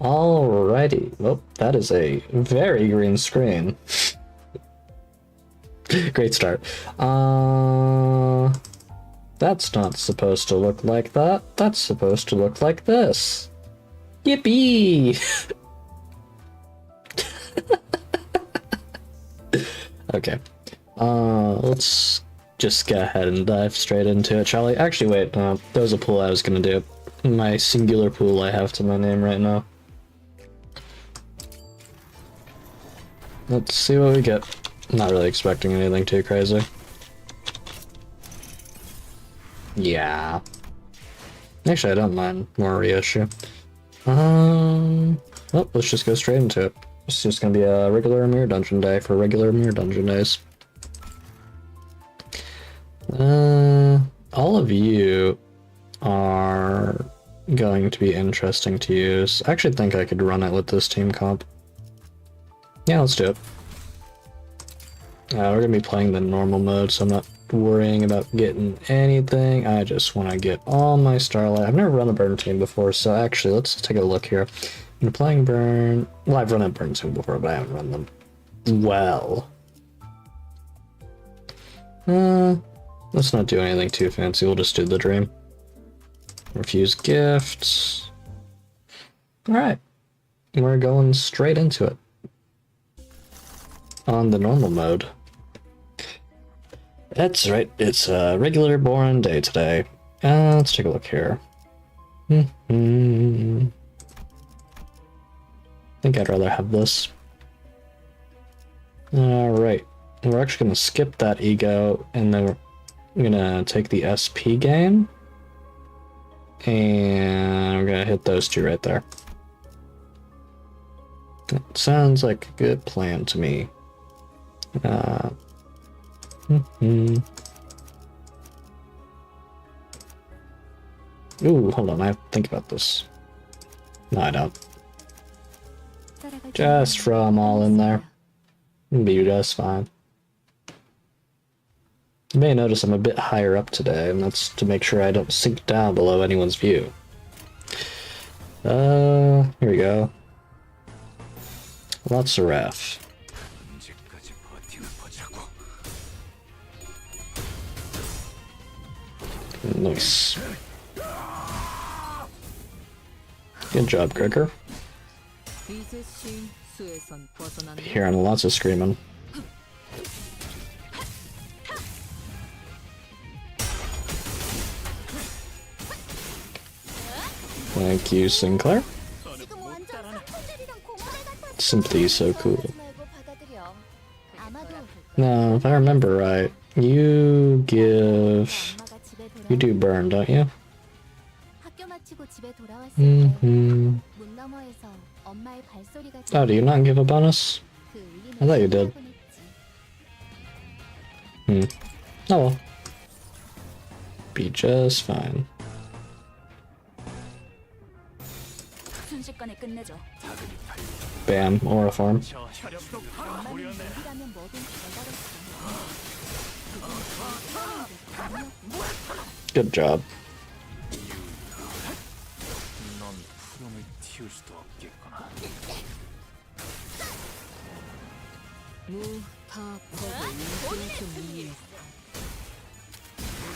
Alrighty. Well, that is a very green screen. Great start. That's not supposed to look like that. That's supposed to look like this. Yippee! Okay. Let's just go ahead and dive straight into it, shall we? Actually, wait, no. There was a pool I was gonna do. My singular pool I have to my name right now. Let's see what we get. Not really expecting anything too crazy. Yeah. Actually, I don't mind more reissue. Well, let's just go straight into it. It's just gonna be a regular mirror dungeon day for regular mirror dungeon days. All of you are going to be interesting to use. I actually think I could run it with this team comp. Yeah, let's do it. We're gonna be playing the normal mode, so I'm not worrying about getting anything. I just want to get all my Starlight. I've never run the Burn team before, so actually, let's take a look here. I'm playing Burn. Well, I've run a Burn team before, but I haven't run them well. Let's not do anything too fancy. We'll just do the dream. Refuse gifts. Alright. We're going straight into it. On the normal mode. That's right, it's a regular boring day today. Let's take a look here. I think I'd rather have this. Alright, we're actually going to skip that ego, and then we're going to take the SP game. And we're going to hit those two right there. That sounds like a good plan to me. Ooh, hold on, I have to think about this. No, I don't. Just throw them all in there. It'll be just fine. You may notice I'm a bit higher up today, and that's to make sure I don't sink down below anyone's view. Here we go. Lots of ref. Nice. Good job, Gregor. Hearing lots of screaming. Thank you, Sinclair. Simply so cool. Now, if I remember right, you do burn, don't you? Oh, do you not give a bonus? I thought you did. Oh well. Be just fine. Bam, aura farm. Good job.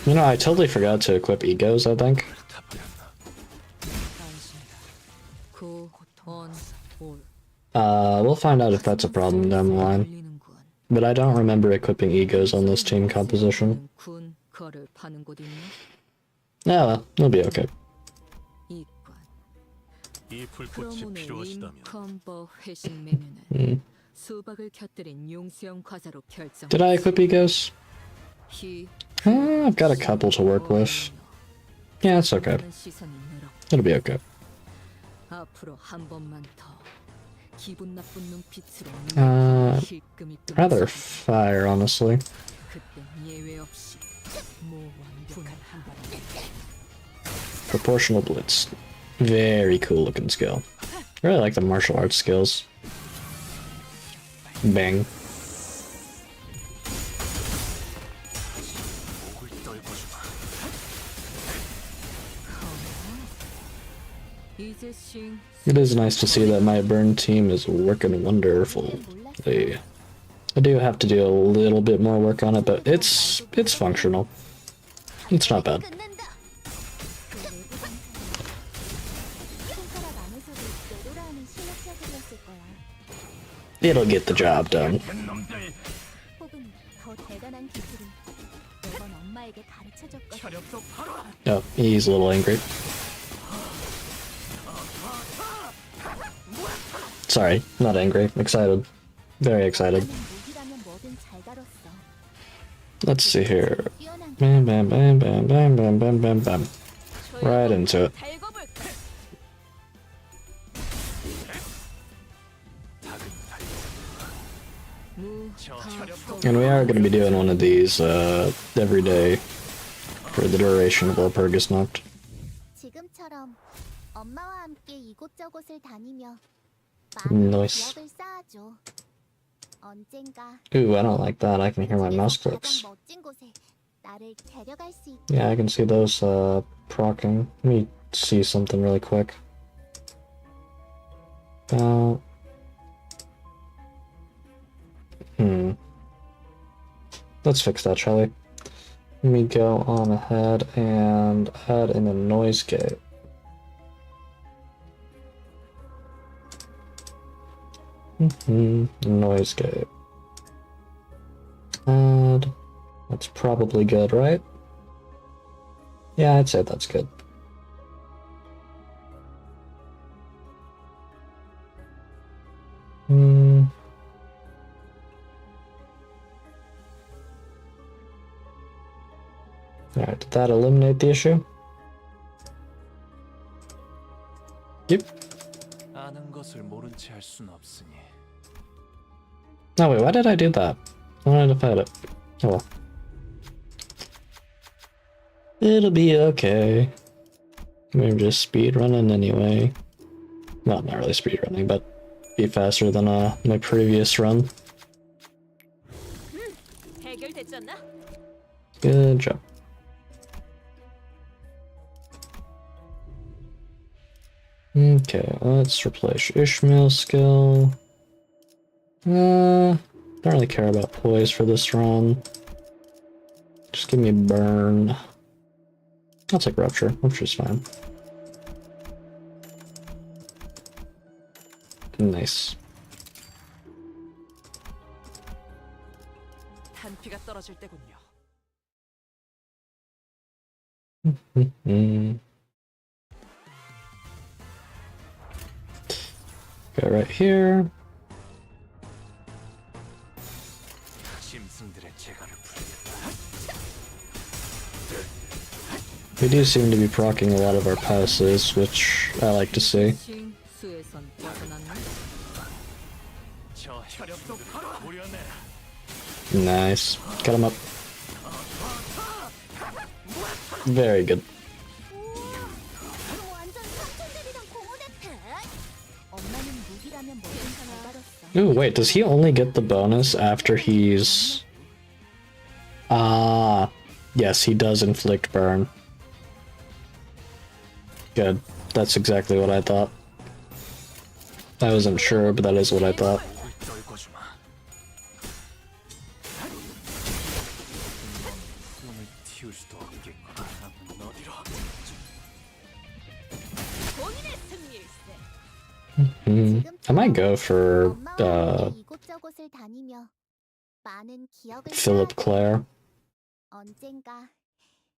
You know, I totally forgot to equip egos, I think. We'll find out if that's a problem down the line. But I don't remember equipping egos on this team composition. Yeah, well, it'll be okay. Did I equip egos? I've got a couple to work with. Yeah, it's okay. It'll be okay. Rather fire, honestly. Proportional blitz. Very cool looking skill. I really like the martial arts skills. Bang. It is nice to see that my burn team is working wonderfully. I do have to do a little bit more work on it, but it's functional. It's not bad. It'll get the job done. Oh, he's a little angry. Sorry, not angry. Excited. Very excited. Let's see here. Bam, bam, bam, bam, bam, bam, bam, bam, bam. Right into it. And we are going to be doing one of these every day for the duration of our Purgisnacht. Nice. Ooh, I don't like that. I can hear my mouse clicks. Yeah, I can see those procking. Let me see something really quick. Let's fix that, shall we? Let me go on ahead and add in a noise gate. Noise gate. Add. That's probably good, right? Yeah, I'd say that's good. Alright, did that eliminate the issue? Yep. No, wait, why did I do that? I wanted to fight it. Oh well. It'll be okay. We're just speed running anyway. Well, not really speed running, but be faster than my previous run. Good job. Okay, let's replace Ishmael's skill. Don't really care about poise for this run. Just give me burn. I'll take rupture. Rupture's fine. Nice. Go right here. We do seem to be proccing a lot of our passes, which I like to see. Nice. Cut him up. Very good. Ooh, wait, does he only get the bonus after he's... yes, he does inflict burn. Good. That's exactly what I thought. I wasn't sure, but that is what I thought. I might go for Philip Clare.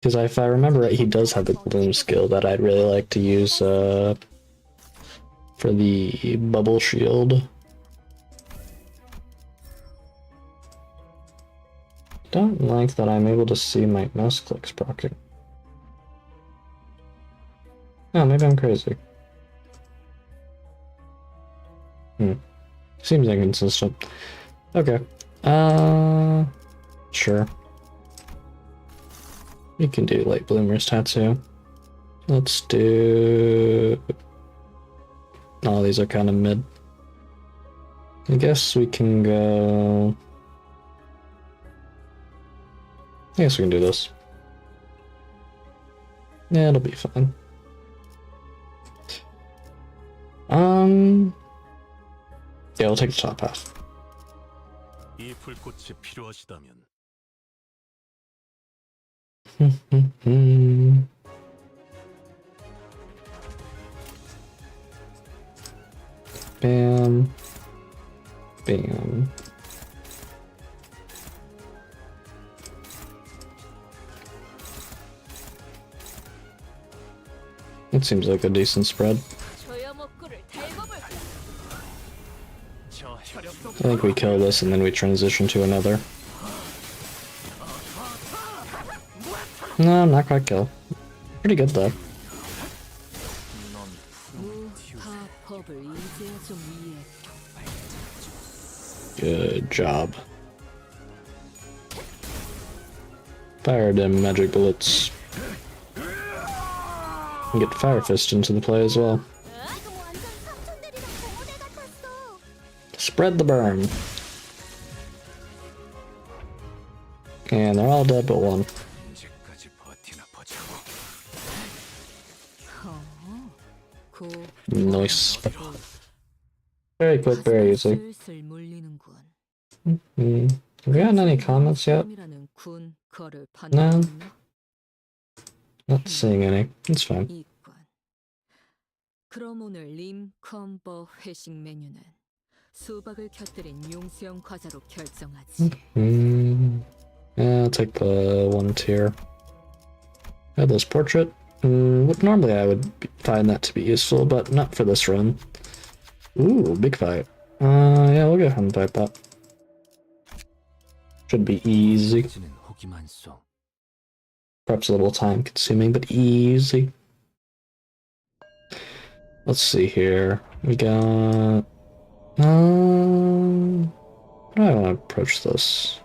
Because if I remember right, he does have a bloom skill that I'd really like to use for the bubble shield. Don't like that I'm able to see my mouse clicks proccing. Oh, maybe I'm crazy. Seems inconsistent. Okay. Sure. We can do Light Bloomer's Tattoo. Let's do... Oh, these are kind of mid. I guess we can go... I guess we can do this. Yeah, it'll be fine. Yeah, we'll take the top half. 이 불꽃이 필요하시다면 Bam. Bam. It seems like a decent spread. I think we kill this and then we transition to another. No, not quite kill. Pretty good though. Good job. Fire them magic bullets. And get Fire Fist into the play as well. Spread the burn. And they're all dead but one. Nice. Very quick, very easy. Have we gotten any comments yet? No. Not seeing any. It's fine. 그럼 오늘 림 컴버 회식 메뉴는 수박을 곁들인 용수형 과자로 결정하지. Yeah, I'll take the one tier. Headless portrait. Normally I would find that to be useful, but not for this run. Ooh, big fight. Yeah, we'll go ahead and fight that. Should be easy. Perhaps a little time consuming, but easy. Let's see here. We got... how do I want to approach this?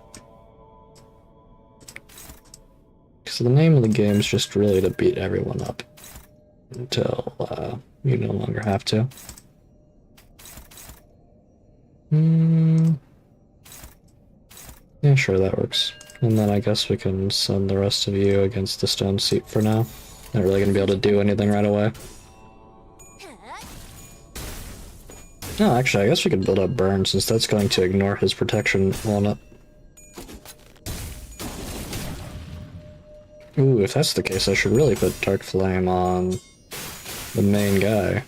Because the name of the game is just really to beat everyone up. Until, you no longer have to. Yeah, sure, that works. And then I guess we can send the rest of you against the stone seat for now. Not really gonna be able to do anything right away. No, actually, I guess we could build up Burn, since that's going to ignore his protection walnut. Ooh, if that's the case, I should really put Dark Flame on the main guy.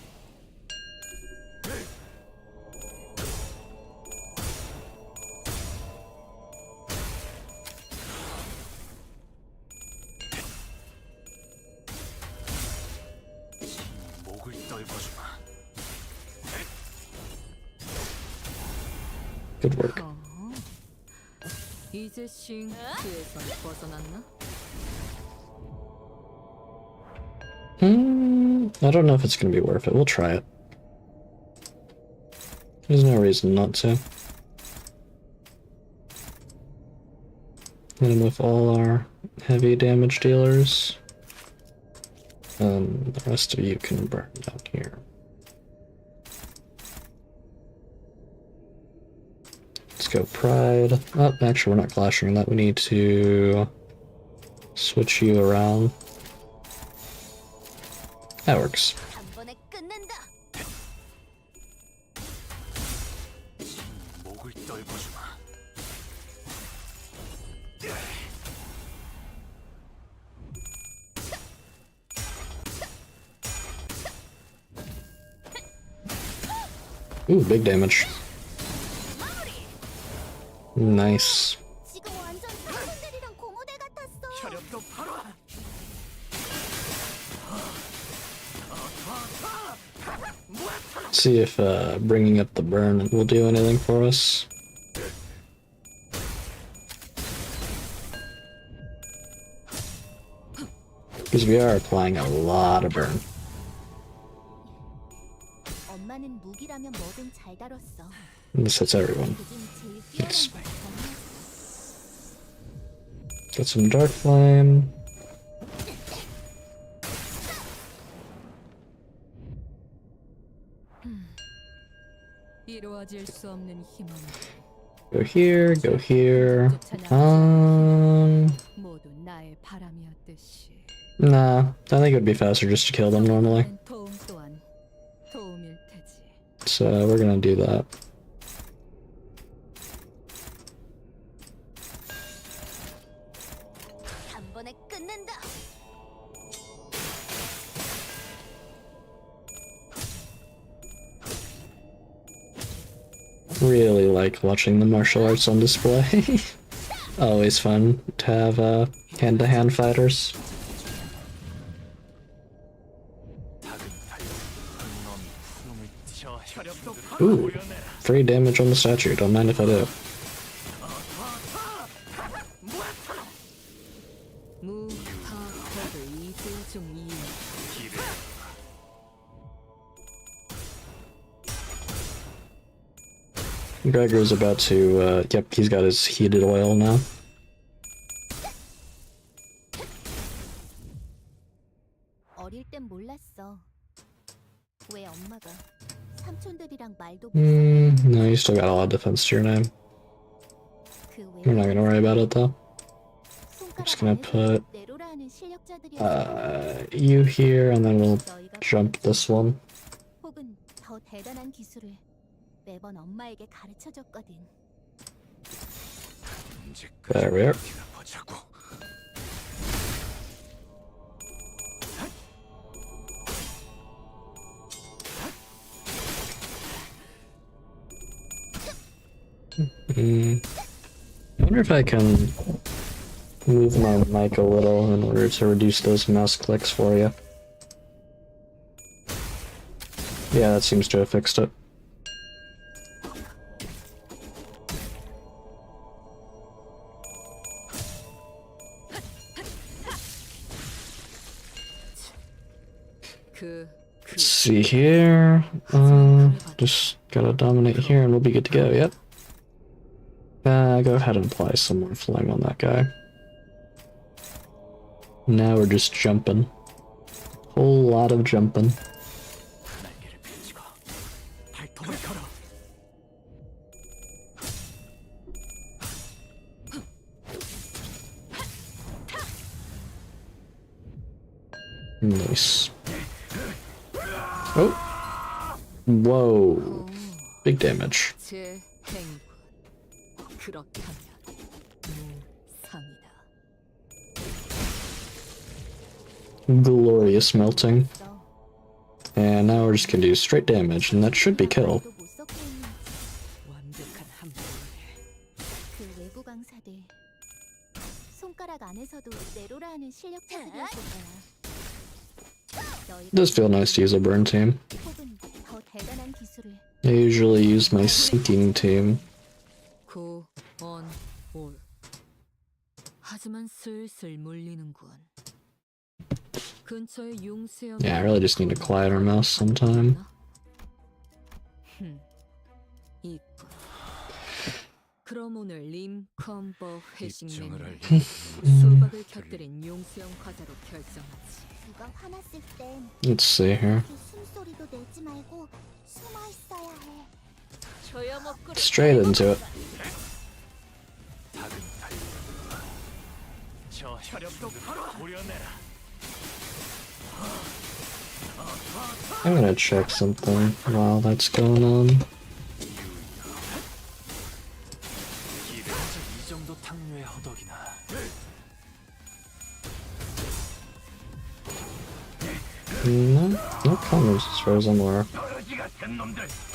Good work. 이제 싱크에서 벗어났나? I don't know if it's gonna be worth it. We'll try it. There's no reason not to. Hit him with all our heavy damage dealers. The rest of you can burn down here. Let's go Pride. Oh, actually we're not clashing that. We need to switch you around. That works. Ooh, big damage. Nice. See if bringing up the burn will do anything for us. Because we are applying a lot of burn. And this hits everyone. It's... Got some Dark Flame. Go here, go here. Nah, I think it would be faster just to kill them normally. So we're gonna do that. Really like watching the martial arts on display. Always fun to have hand-to-hand fighters. Ooh, 3 damage on the statue. Don't mind if I do. Gregor's about to, yep, he's got his heated oil now. No, you still got a lot of defense to your name. We're not gonna worry about it though. I'm just gonna put you here, and then we'll jump this one. There we are. I wonder if I can move my mic a little in order to reduce those mouse clicks for you. Yeah, that seems to have fixed it. Let's see here. Just gotta dominate here and we'll be good to go, yep. Go ahead and apply some more flame on that guy. Now we're just jumping. Whole lot of jumping. Nice. Oh! Whoa! Big damage. Glorious melting. And now we're just gonna do straight damage, and that should be kill. It does feel nice to use a burn team. I usually use my sinking team. Yeah, I really just need to quiet our mouse sometime. Let's see here. Straight into it. I'm gonna check something while that's going on. No comments as far as I'm aware.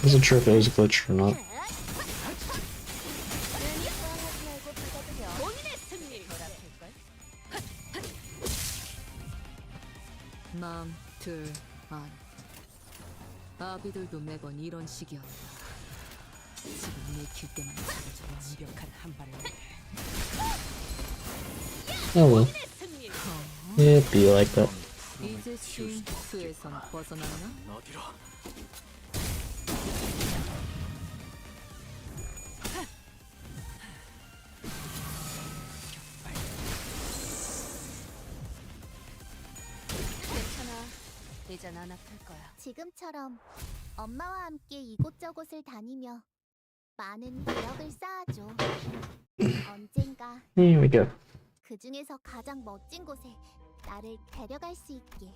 Wasn't sure if it was glitched or not. 아비들도 매번 이런 식이었다. 지금 내킬 때만 잘해줘. 완벽한 한 발을. Oh well. It'd be like that. 이제 수에선 벗어났나? 괜찮아. 이젠 안 아플 거야. 지금처럼 엄마와 함께 이곳저곳을 다니며 많은 기억을 쌓아줘. 언젠가 Here we go. 그 중에서 가장 멋진 곳에 나를 데려갈 수 있게.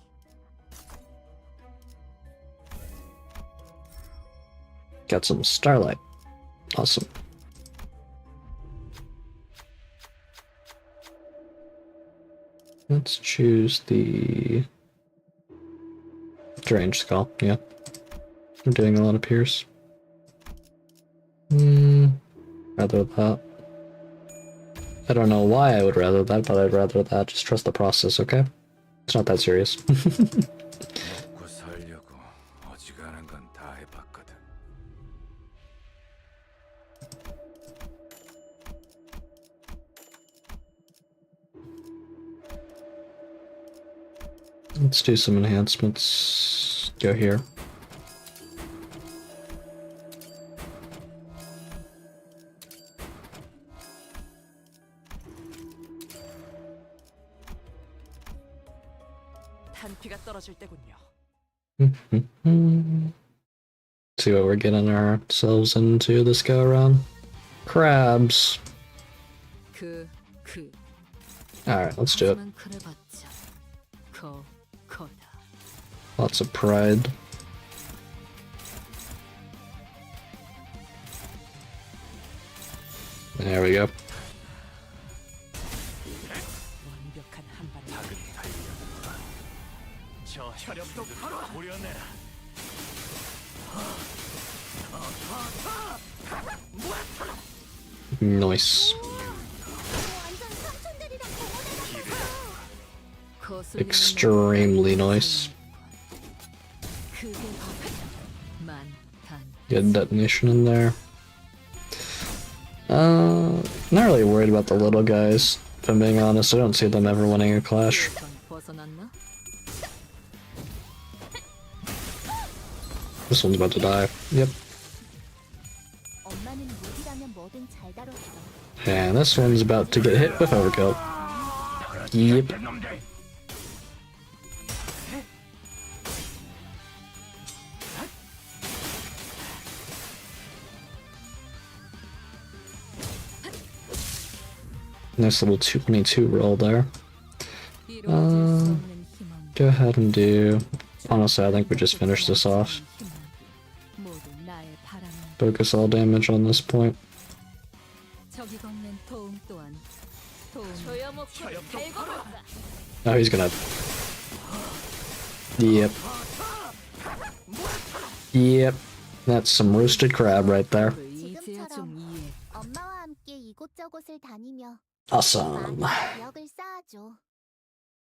Got some starlight. Awesome. Let's choose the range skull. Yeah, I'm doing a lot of pierce. Rather that. I don't know why I would rather that, but I'd rather that. Just trust the process, okay? It's not that serious. 먹고 살려고 어지간한 건 다 해봤거든. Let's do some enhancements. Go here. 탄피가 떨어질 때군요. See what we're getting ourselves into this go around. Crabs. Alright, let's do it. Lots of pride. There we go. 완벽한 한발. 저 혈압도 고려내라. Nice. 완전 삼촌들이랑 공원에 Extremely nice. Get detonation in there. Not really worried about the little guys. If I'm being honest, I don't see them ever winning a clash. This one's about to die. Yep. 엄마는 무기라면 뭐든 잘 다뤘어. And this one's about to get hit with overkill. Yep. Nice little 222 roll there. Go ahead and do... Honestly, I think we just finish this off. Focus all damage on this point. Oh, he's gonna... Yep. Yep. That's some roasted crab right there. 지금처럼 엄마와 함께 이곳저곳을 다니며 Awesome. 많은 기억을 쌓아줘.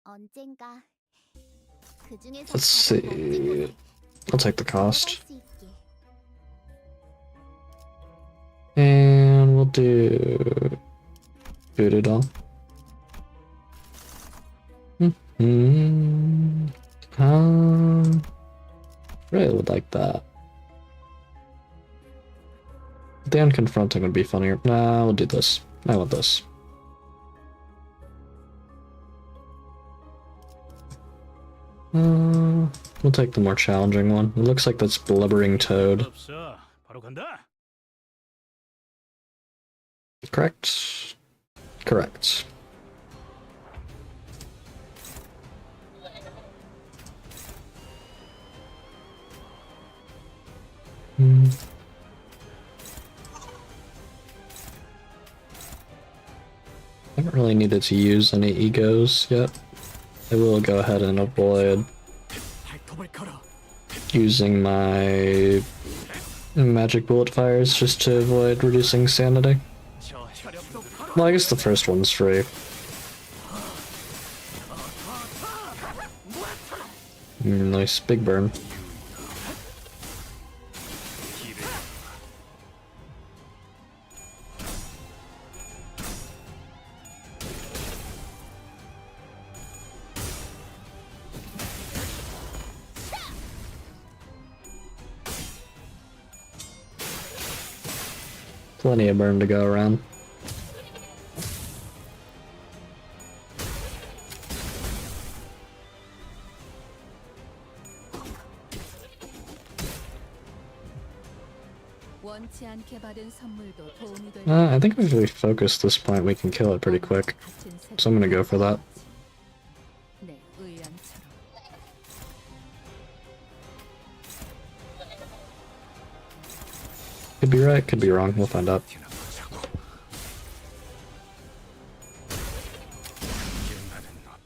언젠가 그 중에서 Let's 가장 멋진 see. 곳에 I'll take the 들어갈 cost. 수 있게. And we'll do... Boot it all. Really would like that. The unconfronting would be funnier. Nah, we'll do this. I want this. We'll take the more challenging one. It looks like that's Blubbering Toad. 없어. 바로 간다. Correct? Correct. Haven't really needed to use any egos yet. I will go ahead and avoid using my magic bullet fires just to avoid reducing sanity. Well, I guess the first one's free. Nice, big burn. Plenty of burn to go around. I think if we focus this point, we can kill it pretty quick. So I'm gonna go for that. Could be right, could be wrong. We'll find out.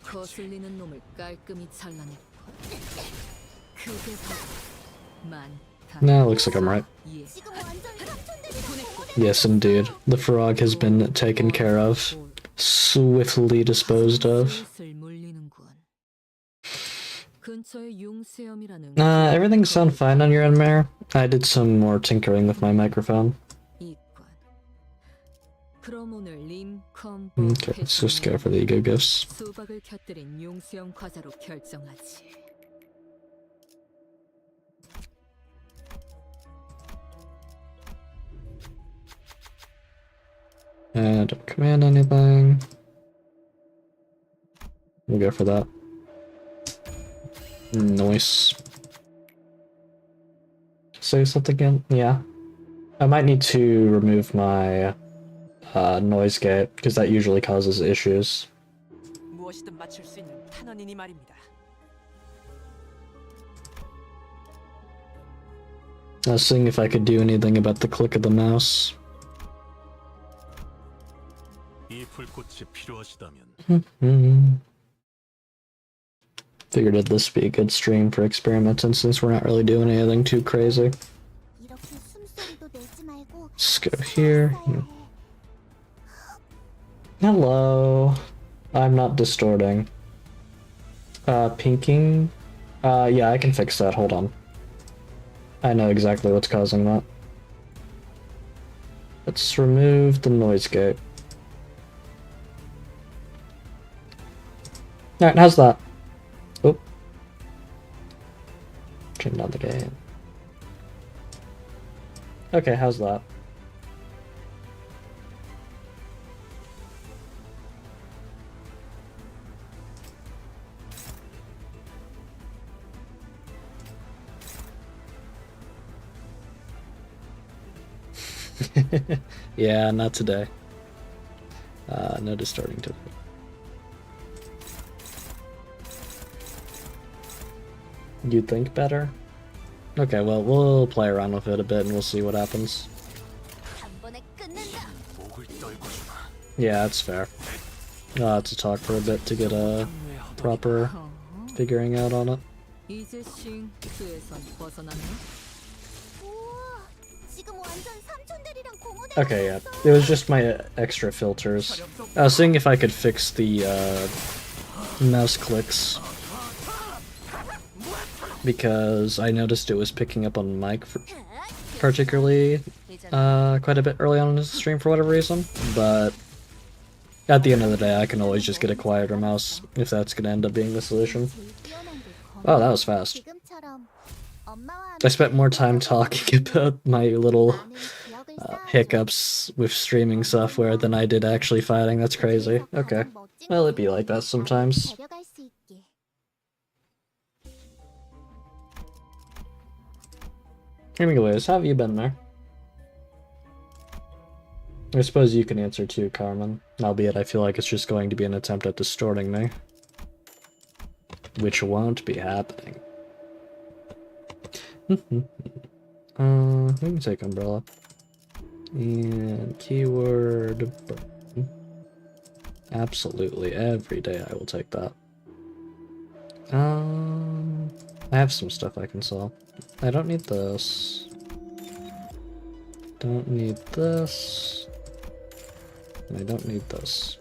거슬리는 놈을 깔끔히 잘라냈고. 그게 바로 많다. Nah, looks like I'm right. 예. 지금 완전 삼촌들이랑 Yes, indeed. The frog has been taken care of. Swiftly disposed of. 슬슬 물리는군. 근처에 융수염이라는 Everything sound fine on your end, Mare? I did some more tinkering with my microphone. 이관. 그럼 오늘 림컴버 Okay, let's just go for the ego gifts. 수박을 곁들인 융수염 과자로 결정하지. Don't command anything. We'll go for that. Nice. Say something again? Yeah. I might need to remove my noise gate, because that usually causes issues. 무엇이든 맞출 수 있는 탄원이니 말입니다. I was seeing if I could do anything about the click of the mouse. 이 불꽃이 필요하시다면 Figured it'd this be a good stream for experimenting since we're not really doing anything too crazy. 이렇게 숨소리도 내지 말고 Let's go here. 해야 해. Hello. I'm not distorting. Pinking? Yeah, I can fix that. Hold on. I know exactly what's causing that. Let's remove the noise gate. Alright, how's that? Oh. Turn down the gain. Okay, how's that? Yeah, not today. No distorting today. You think better? Okay, well, we'll play around with it a bit and we'll see what happens. 한 번에 끝낸다. Yeah, that's fair. I'll have to talk for a bit to get a proper figuring out on it. 이제 싱크에선 벗어났나? 우와, 지금 완전 삼촌들이랑 고모들. Okay, yeah. It was just my extra filters. I was seeing if I could fix the mouse clicks. Because I noticed it was picking up on mic particularly quite a bit early on in the stream for whatever reason, but at the end of the day I can always just get a quieter mouse if that's gonna end up being the solution. Wow, that was fast. 지금처럼 엄마와 I spent more time talking about my little 많은 기억을 쌓아줘. hiccups with streaming software than I did actually fighting. That's crazy. Okay. Well, it'd be like that sometimes. 데려갈 수 있게. Anyways, how have you been there? I suppose you can answer too, Carmen. Albeit I feel like it's just going to be an attempt at distorting me. Which won't be happening. We can take umbrella. And keyword button. Absolutely, every day I will take that. I have some stuff I can sell. I don't need this. Don't need this. I don't need this.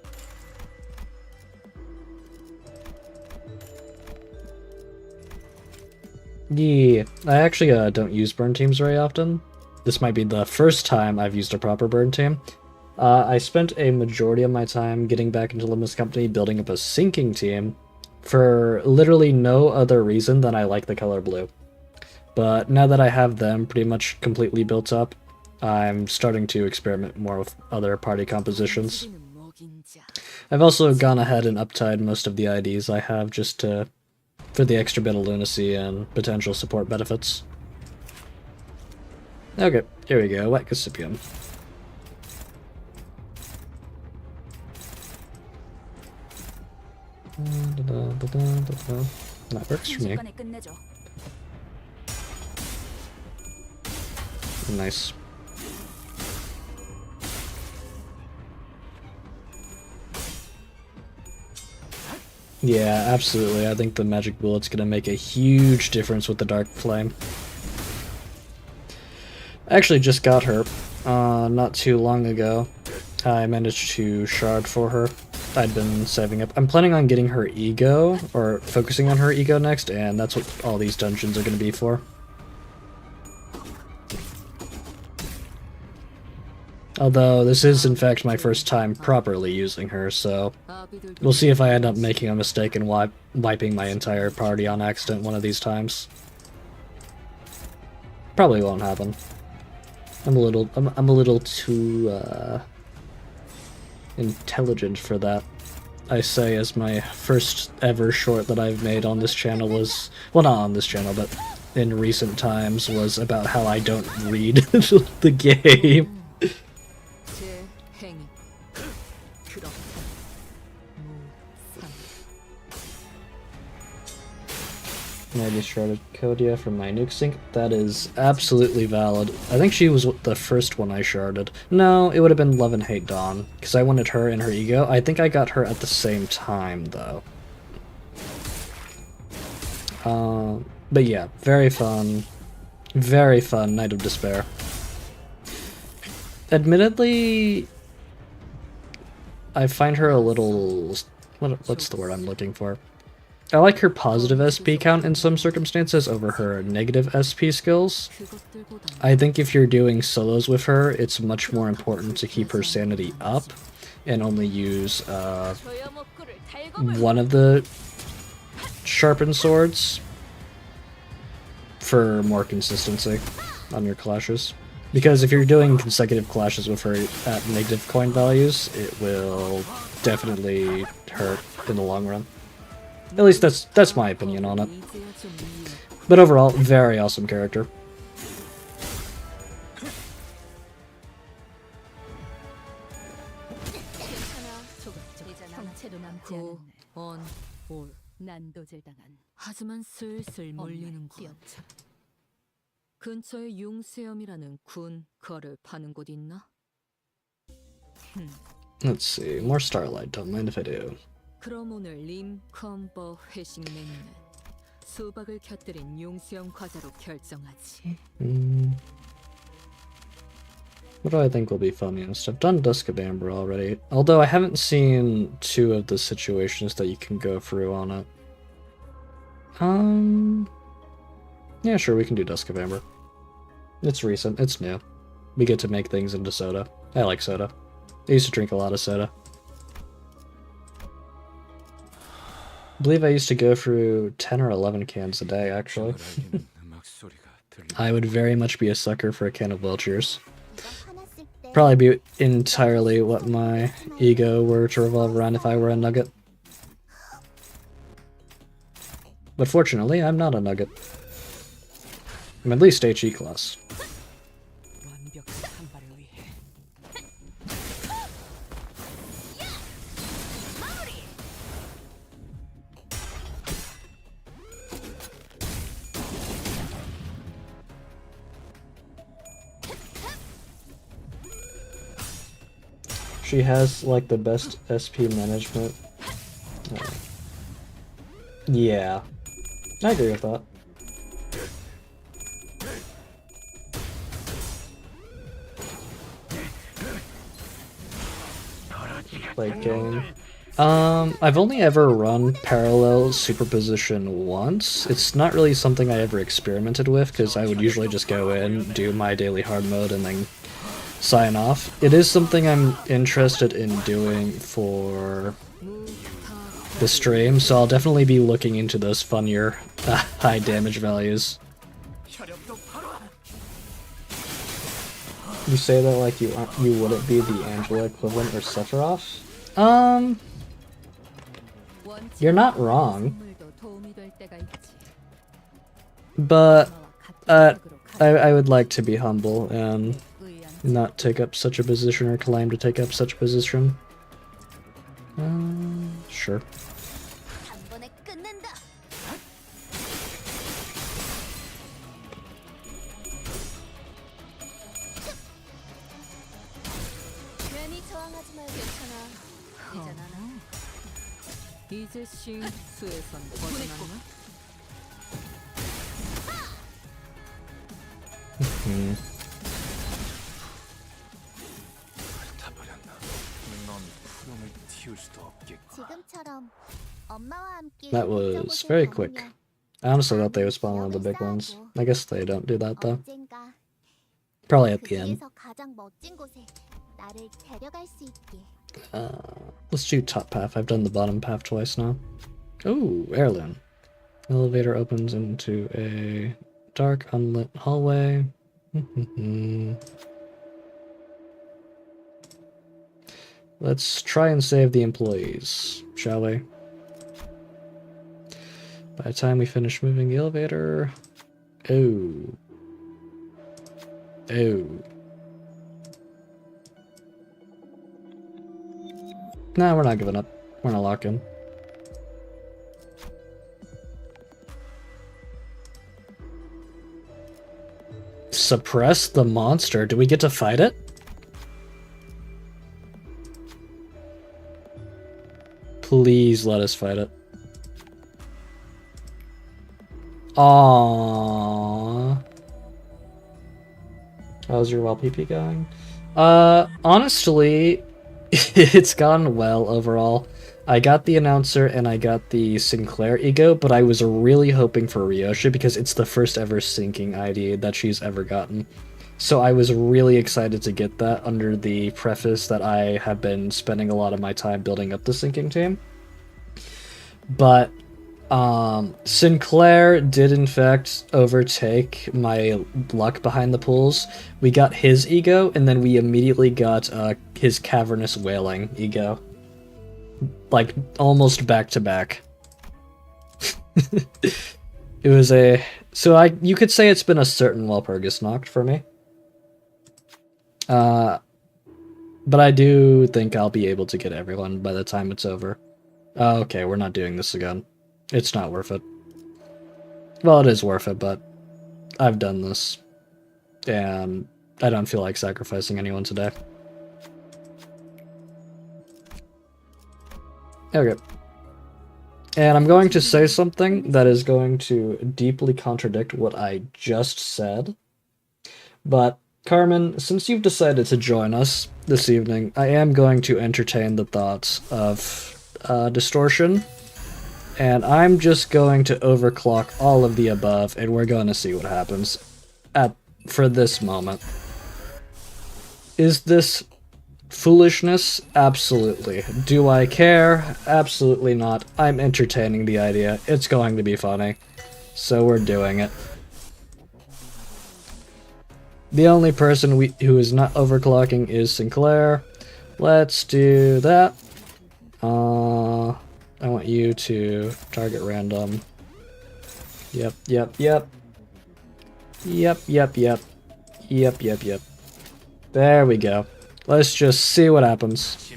Yeah, I actually don't use burn teams very often. This might be the first time I've used a proper burn team. I spent a majority of my time getting back into Limbus Company building up a sinking team for literally no other reason than I like the color blue. But now that I have them pretty much completely built up, I'm starting to experiment more with other party compositions. I've also gone ahead and uptied most of the IDs I have just for the extra bit of lunacy and potential support benefits. Okay, here we go, Wet Cassipium. That works for me. Nice. Yeah, absolutely. I think the magic bullet's gonna make a huge difference with the dark flame. I actually just got her not too long ago. I managed to shard for her. I'd been saving up. I'm planning on getting her ego, or focusing on her ego next, and that's what all these dungeons are going to be for. Although, this is in fact my first time properly using her, so we'll see if I end up making a mistake and wiping my entire party on accident one of these times. Probably won't happen. I'm a little too intelligent for that. I say as my first ever short that I've made on this channel was, well, not on this channel, but in recent times, was about how I don't read the game. And I just sharded Kodia from my nuke sync. That is absolutely valid. I think she was the first one I sharded. No, it would have been Love and Hate Dawn, because I wanted her and her ego. I think I got her at the same time, though. But yeah, very fun Night of Despair. Admittedly, I find her a little... what's the word I'm looking for? I like her positive SP count in some circumstances over her negative SP skills. I think if you're doing solos with her, it's much more important to keep her sanity up and only use one of the sharpened swords for more consistency on your clashes. Because if you're doing consecutive clashes with her at negative coin values, it will definitely hurt in the long run. At least that's my opinion on it. But overall, very awesome character. 하지만 슬슬 몰리는군. 근처에 융수염이라는 군 거를 파는 곳 있나? Let's see, more Starlight, don't mind if I do. 그럼 오늘 림 컴버 회식 메뉴는 수박을 곁들인 용수염 과자로 결정하지. What do I think will be funniest? I've done Dusk of Amber already, although I haven't seen 2 of the situations that you can go through on it. Yeah, sure, we can do Dusk of Amber. It's recent, it's new. We get to make things into soda. I like soda. I used to drink a lot of soda. I believe I used to go through 10 or 11 cans a day, actually. I would very much be a sucker for a can of Welchers. Probably be entirely what my ego were to revolve around if I were a nugget. But fortunately, I'm not a nugget. I'm at least HE class. She has, like, the best SP management. Yeah. I agree with that. Late game. I've only ever run parallel superposition once. It's not really something I ever experimented with, because I would usually just go in, do my daily hard mode, and then sign off. It is something I'm interested in doing for the stream, so I'll definitely be looking into those funnier high damage values. You say that like you wouldn't be the Angela equivalent or Sephiroth? You're not wrong. But I would like to be humble and not take up such a position or claim to take up such a position. Sure. 이제 싱수에선 벗어났나? 타버렸나? 넌 푸름을 틔울 수도 없겠고. 지금처럼 엄마와 함께 That was very quick. I honestly thought they would spawn one of the big ones. I guess they don't do that though. 언젠가 Probably at 그 the end. 중에서 가장 멋진 곳에 나를 데려갈 수 있게. Let's do top path. I've done the bottom path twice now. Ooh, heirloom. Elevator opens into a dark, unlit hallway. Let's try and save the employees, shall we? By the time we finish moving the elevator... Oh. Oh. Nah, we're not giving up. We're not locking. Suppress the monster? Do we get to fight it? Please let us fight it. Aww. How's your well PP going? Honestly, it's gone well overall. I got the announcer and I got the Sinclair ego, but I was really hoping for Ryosha because it's the first ever syncing ID that she's ever gotten. So I was really excited to get that under the preface that I have been spending a lot of my time building up the syncing team. But Sinclair did in fact overtake my luck behind the pools. We got his ego, and then we immediately got his cavernous wailing ego. Like, almost back to back. It was a... So you could say it's been a certain Walpurgis knocked for me. But I do think I'll be able to get everyone by the time it's over. Okay, we're not doing this again. It's not worth it. Well, it is worth it, but I've done this. And I don't feel like sacrificing anyone today. Okay. And I'm going to say something that is going to deeply contradict what I just said. But, Carmen, since you've decided to join us this evening, I am going to entertain the thoughts of distortion. And I'm just going to overclock all of the above, and we're going to see what happens for this moment. Is this foolishness? Absolutely. Do I care? Absolutely not. I'm entertaining the idea. It's going to be funny. So we're doing it. The only person who is not overclocking is Sinclair. Let's do that. I want you to target random. Yep. There we go. Let's just see what happens.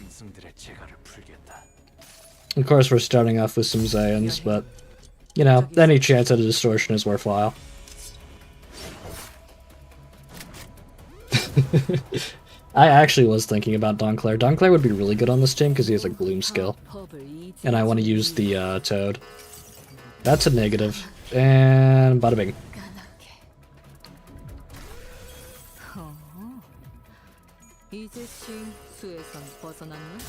Of course, we're starting off with some Zayaans, but, you know, any chance at a distortion is worthwhile. I actually was thinking about Donclair. Donclair would be really good on this team because he has a Gloom skill. And I want to use the Toad. That's a negative. And bada bing. 이제 싱수에선 벗어났나?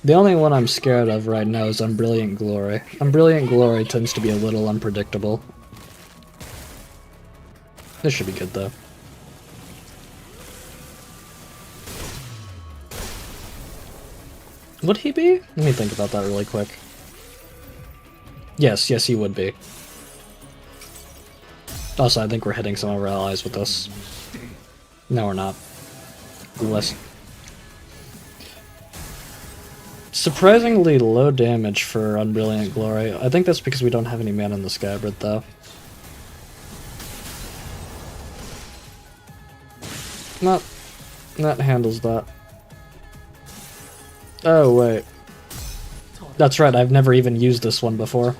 The only one I'm scared of right now is Unbrilliant Glory. Unbrilliant Glory tends to be a little unpredictable. This should be good though. Would he be? Let me think about that really quick. Yes, he would be. Also, I think we're hitting some of our allies with this. No, we're not. Less. Surprisingly low damage for Unbrilliant Glory. I think that's because we don't have any mana in the Scabbard, though. That handles that. Oh, wait. That's right, I've never even used this one before.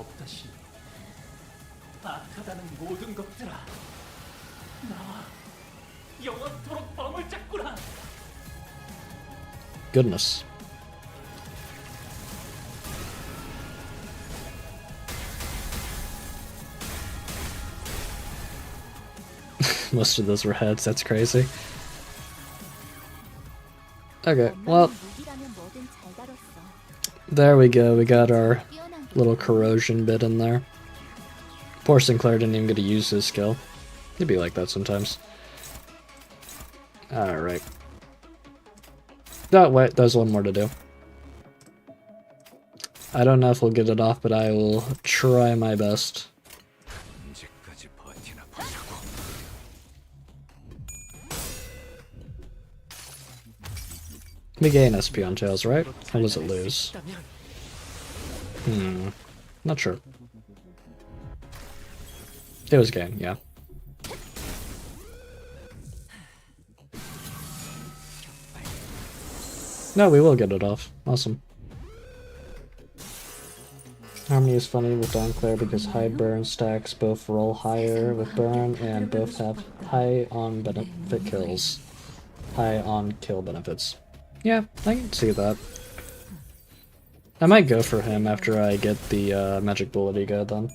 goodness. Most of those were heads, that's crazy. Okay, well, 무기라면 뭐든 잘 다뤘어. there we go, we got our little corrosion bit in there. Poor Sinclair didn't even get to use his skill. It'd be like that sometimes. Alright. Oh, wait, there's one more to do. I don't know if we'll get it off, but I will try my best. 언제까지 버티나 보자고. We gain SP on Tails, right? Or does it lose? Not sure. It was gain, yeah. No, we will get it off. Awesome. Harmony is funny with Donclair because high burn stacks both roll higher with burn and both have high on benefit kills. High on kill benefits. Yeah, I can see that. I might go for him after I get the magic bullet ego then.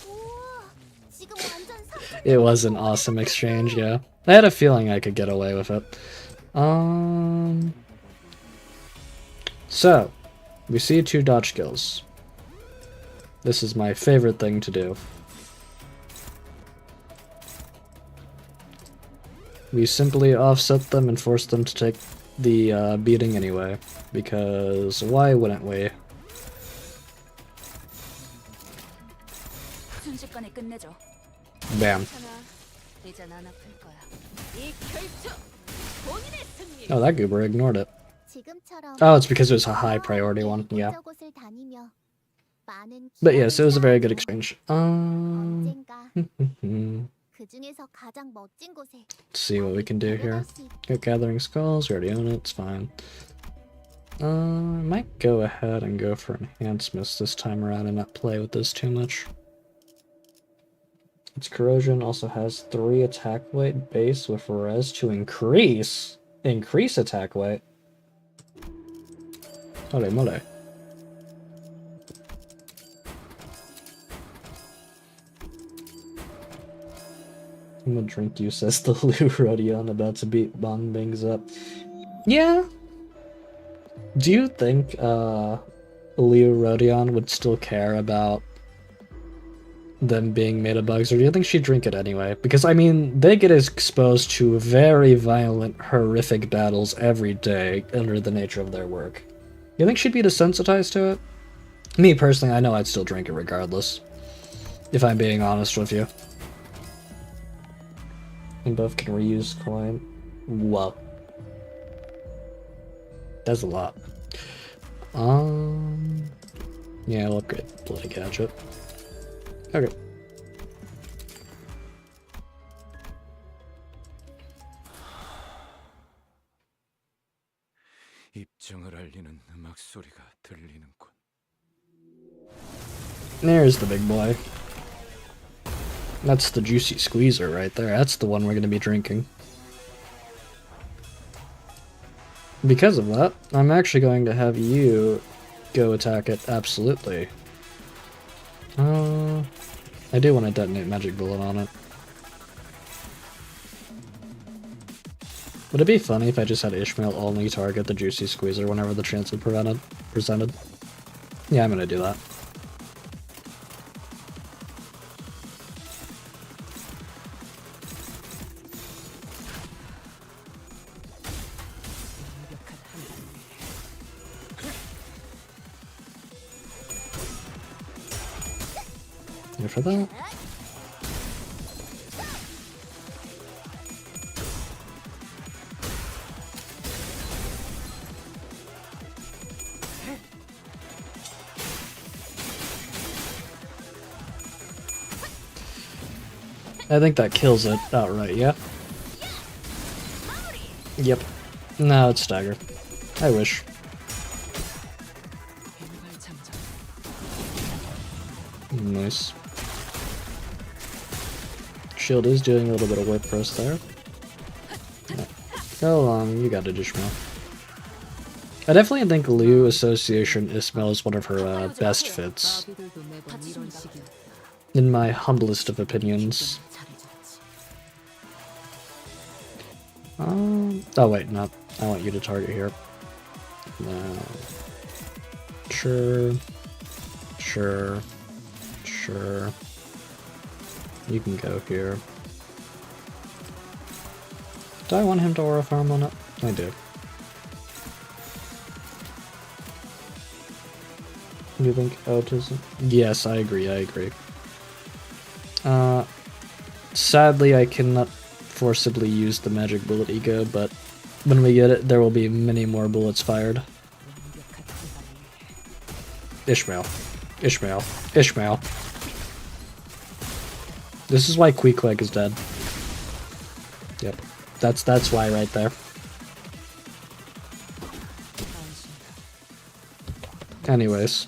우와, 지금 완전 상품. It was an awesome exchange, yeah. I had a feeling I could get away with it. So, we see 2 dodge skills. This is my favorite thing to do. We simply offset them and force them to take the beating anyway, because why wouldn't we? 순식간에 끝내줘. Bam. 이젠 안 아플 거야. 이 결투 본인의 승리. Oh, that goober ignored it. 지금처럼 Oh, it's because it was a high priority one, yeah. 곳을 다니며 많은 But yes, it was a very good 기억을 exchange. 언젠가 Let's 그 중에서 가장 멋진 곳에 see what we can do here. 수 있- Got Gathering Skulls, we already own it, it's fine. I might go ahead and go for enhancements this time around and not play with this too much. Its corrosion also has 3 attack weight base with res to increase attack weight. Holy moly. I'm gonna drink you, says the Lou Rodion, about to beat Bong Bings up. Yeah. Do you think Leo Rodion would still care about them being meta bugs, or do you think she'd drink it anyway? Because I mean, they get exposed to very violent, horrific battles every day under the nature of their work. You think she'd be desensitized to it? Me personally, I know I'd still drink it regardless. If I'm being honest with you. And both can reuse coin. Whoa. That's a lot. Yeah, I'll upgrade Bloody Gadget. Okay. 입정을 알리는 음악 소리가 들리는군. There's the big boy. That's the juicy squeezer right there. That's the one we're going to be drinking. Because of that, I'm actually going to have you go attack it, absolutely. I do want to detonate Magic Bullet on it. Would it be funny if I just had Ishmael only target the Juicy Squeezer whenever the chance was presented? Yeah, I'm gonna do that. Here for that. I think that kills it outright, yeah? Yep. No, it's stagger. I wish. Nice. Shield is doing a little bit of work for us there. Yeah. Go along, you got it, Ishmael. I definitely think Liu Association Ismail is one of her best fits, 아비들도 매번 이런 식이었다. in my humblest of opinions. Oh wait, no. I want you to target here. No. Sure. Sure. Sure. You can go here. Do I want him to aura farm on it? I do. You think autism? Yes, I agree, I agree. Sadly, I cannot forcibly use the magic bullet ego, but when we get it, there will be many more bullets fired. Ishmael. Ishmael. Ishmael. This is why Queequeg is dead. Yep. That's why right there. Anyways.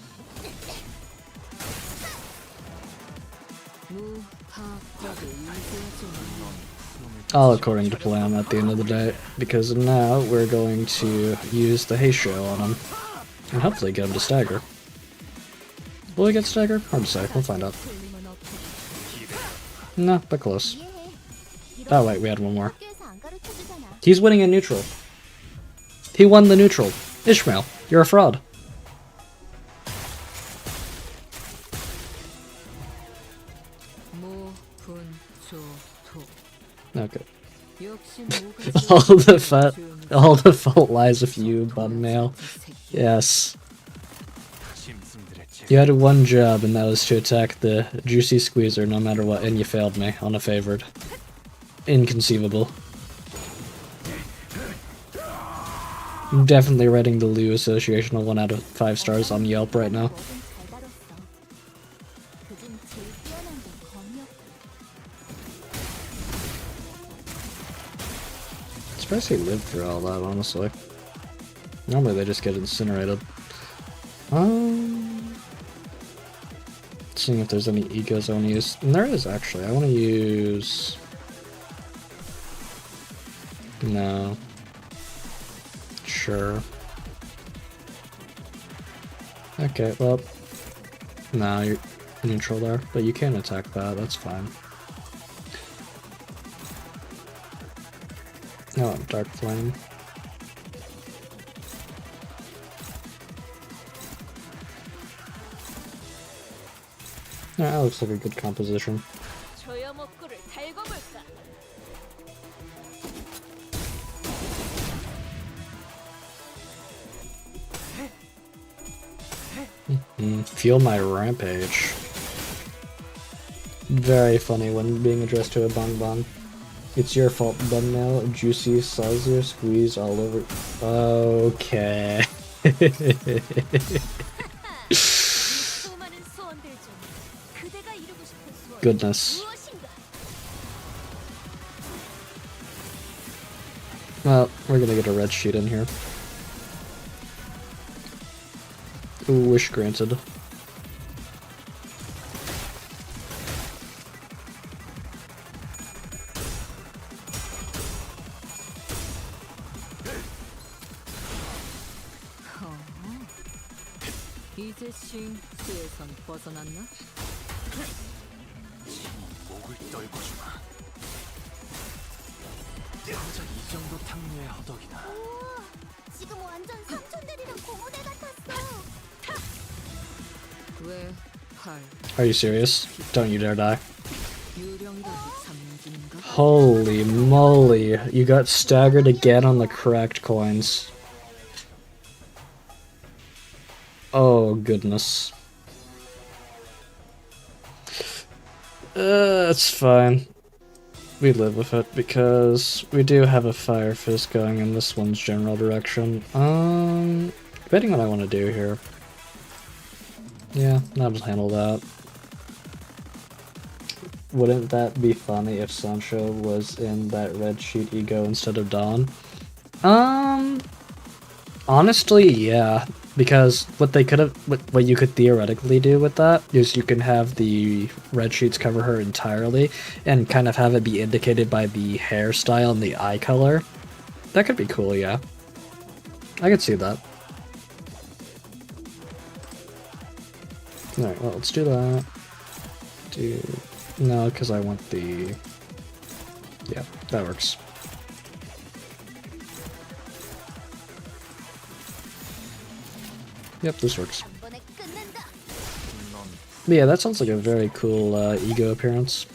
All according to plan at the end of the day, because now we're going to use the Heisho on him, and hopefully get him to stagger. Will he get staggered? Hard to say, we'll find out. No, but close. Oh wait, we had one more. 학교에서 안 가르쳐주잖아. He's winning in neutral. He won the neutral. Ishmael, you're a fraud. 모, 분, 조, 토. Okay. 역시 모가 All the fault lies with you, bum Yes. You had one job, and that was to attack the juicy squeezer no matter what, and you failed me on a favored. Inconceivable. I'm definitely rating the Liu Association a 1 out of 5 stars on Yelp right now. 뭐든 잘 다뤘어. 그중 제일 뛰어난 게 검이었고. Surprised he lived through all that, honestly. Normally they just get incinerated. Seeing if there's any egos I want to use. And there is, actually. I want to use... No. Sure. Okay, well... No, you're neutral there. But you can attack that, that's fine. No, Dark Flame. Yeah, that looks like a good composition. 조여먹구를 달고 볼까? Feel my rampage. Very funny when being addressed to a bonbon. It's your fault, thumbnail. Juicy saws your squeeze all over. Okay. 수많은 소원들 중 그대가 이루고 싶은 소원 Goodness. 무엇인가? Well, we're gonna get a red sheet in here. Ooh, wish granted. 이제 싱수에선 벗어났나? 목을 떨궈주마. 여자 이 정도 탕류의 허덕이나. 우와, 지금 완전 삼촌들이랑 고모대 같았어. 왜 팔, Are you serious? Don't you dare die. 유령이라도 잡는 중인가? Holy moly, you got staggered again on the correct coins. Oh goodness. It's fine. We live with it because we do have a Fire Fist going in this one's general direction. Debating what I want to do here. Yeah, I'll just handle that. Wouldn't that be funny if Sancho was in that red sheet ego instead of Dawn? Honestly, yeah. Because what they could have, what you could theoretically do with that is you can have the red sheets cover her entirely and kind of have it be indicated by the hairstyle and the eye color. That could be cool, yeah. I could see that. Alright, well, let's do that. No, because I want the... Yeah, that works. Yep, this works. But yeah, that sounds like a very cool ego appearance.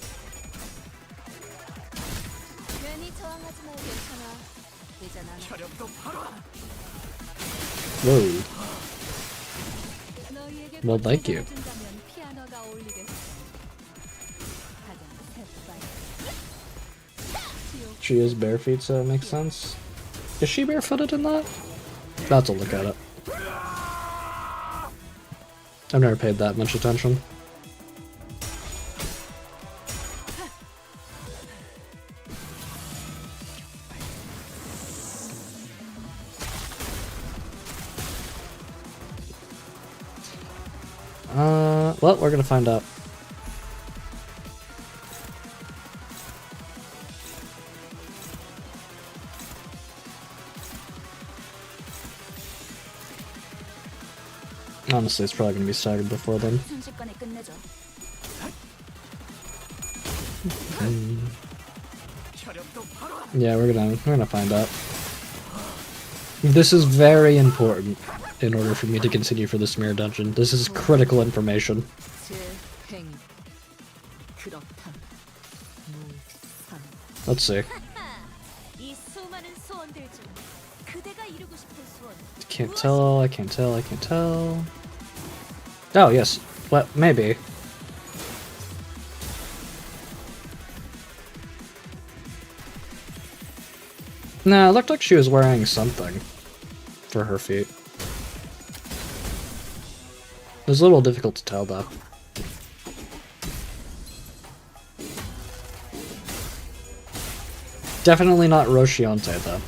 Whoa. Well, thank you. She is bare feet, so it makes sense. Is she barefooted in that? That's a look at it. I've never paid that much attention. Well, we're gonna find out. Honestly, it's probably gonna be staggered before then. Yeah, we're gonna find out. This is very important in order for me to continue for this mirror dungeon. This is critical information. Let's see. Can't tell, I can't tell, I can't tell. Oh, yes. Well, maybe. Nah, it looked like she was wearing something for her feet. It was a little difficult to tell, though. Definitely not Rosciante, though.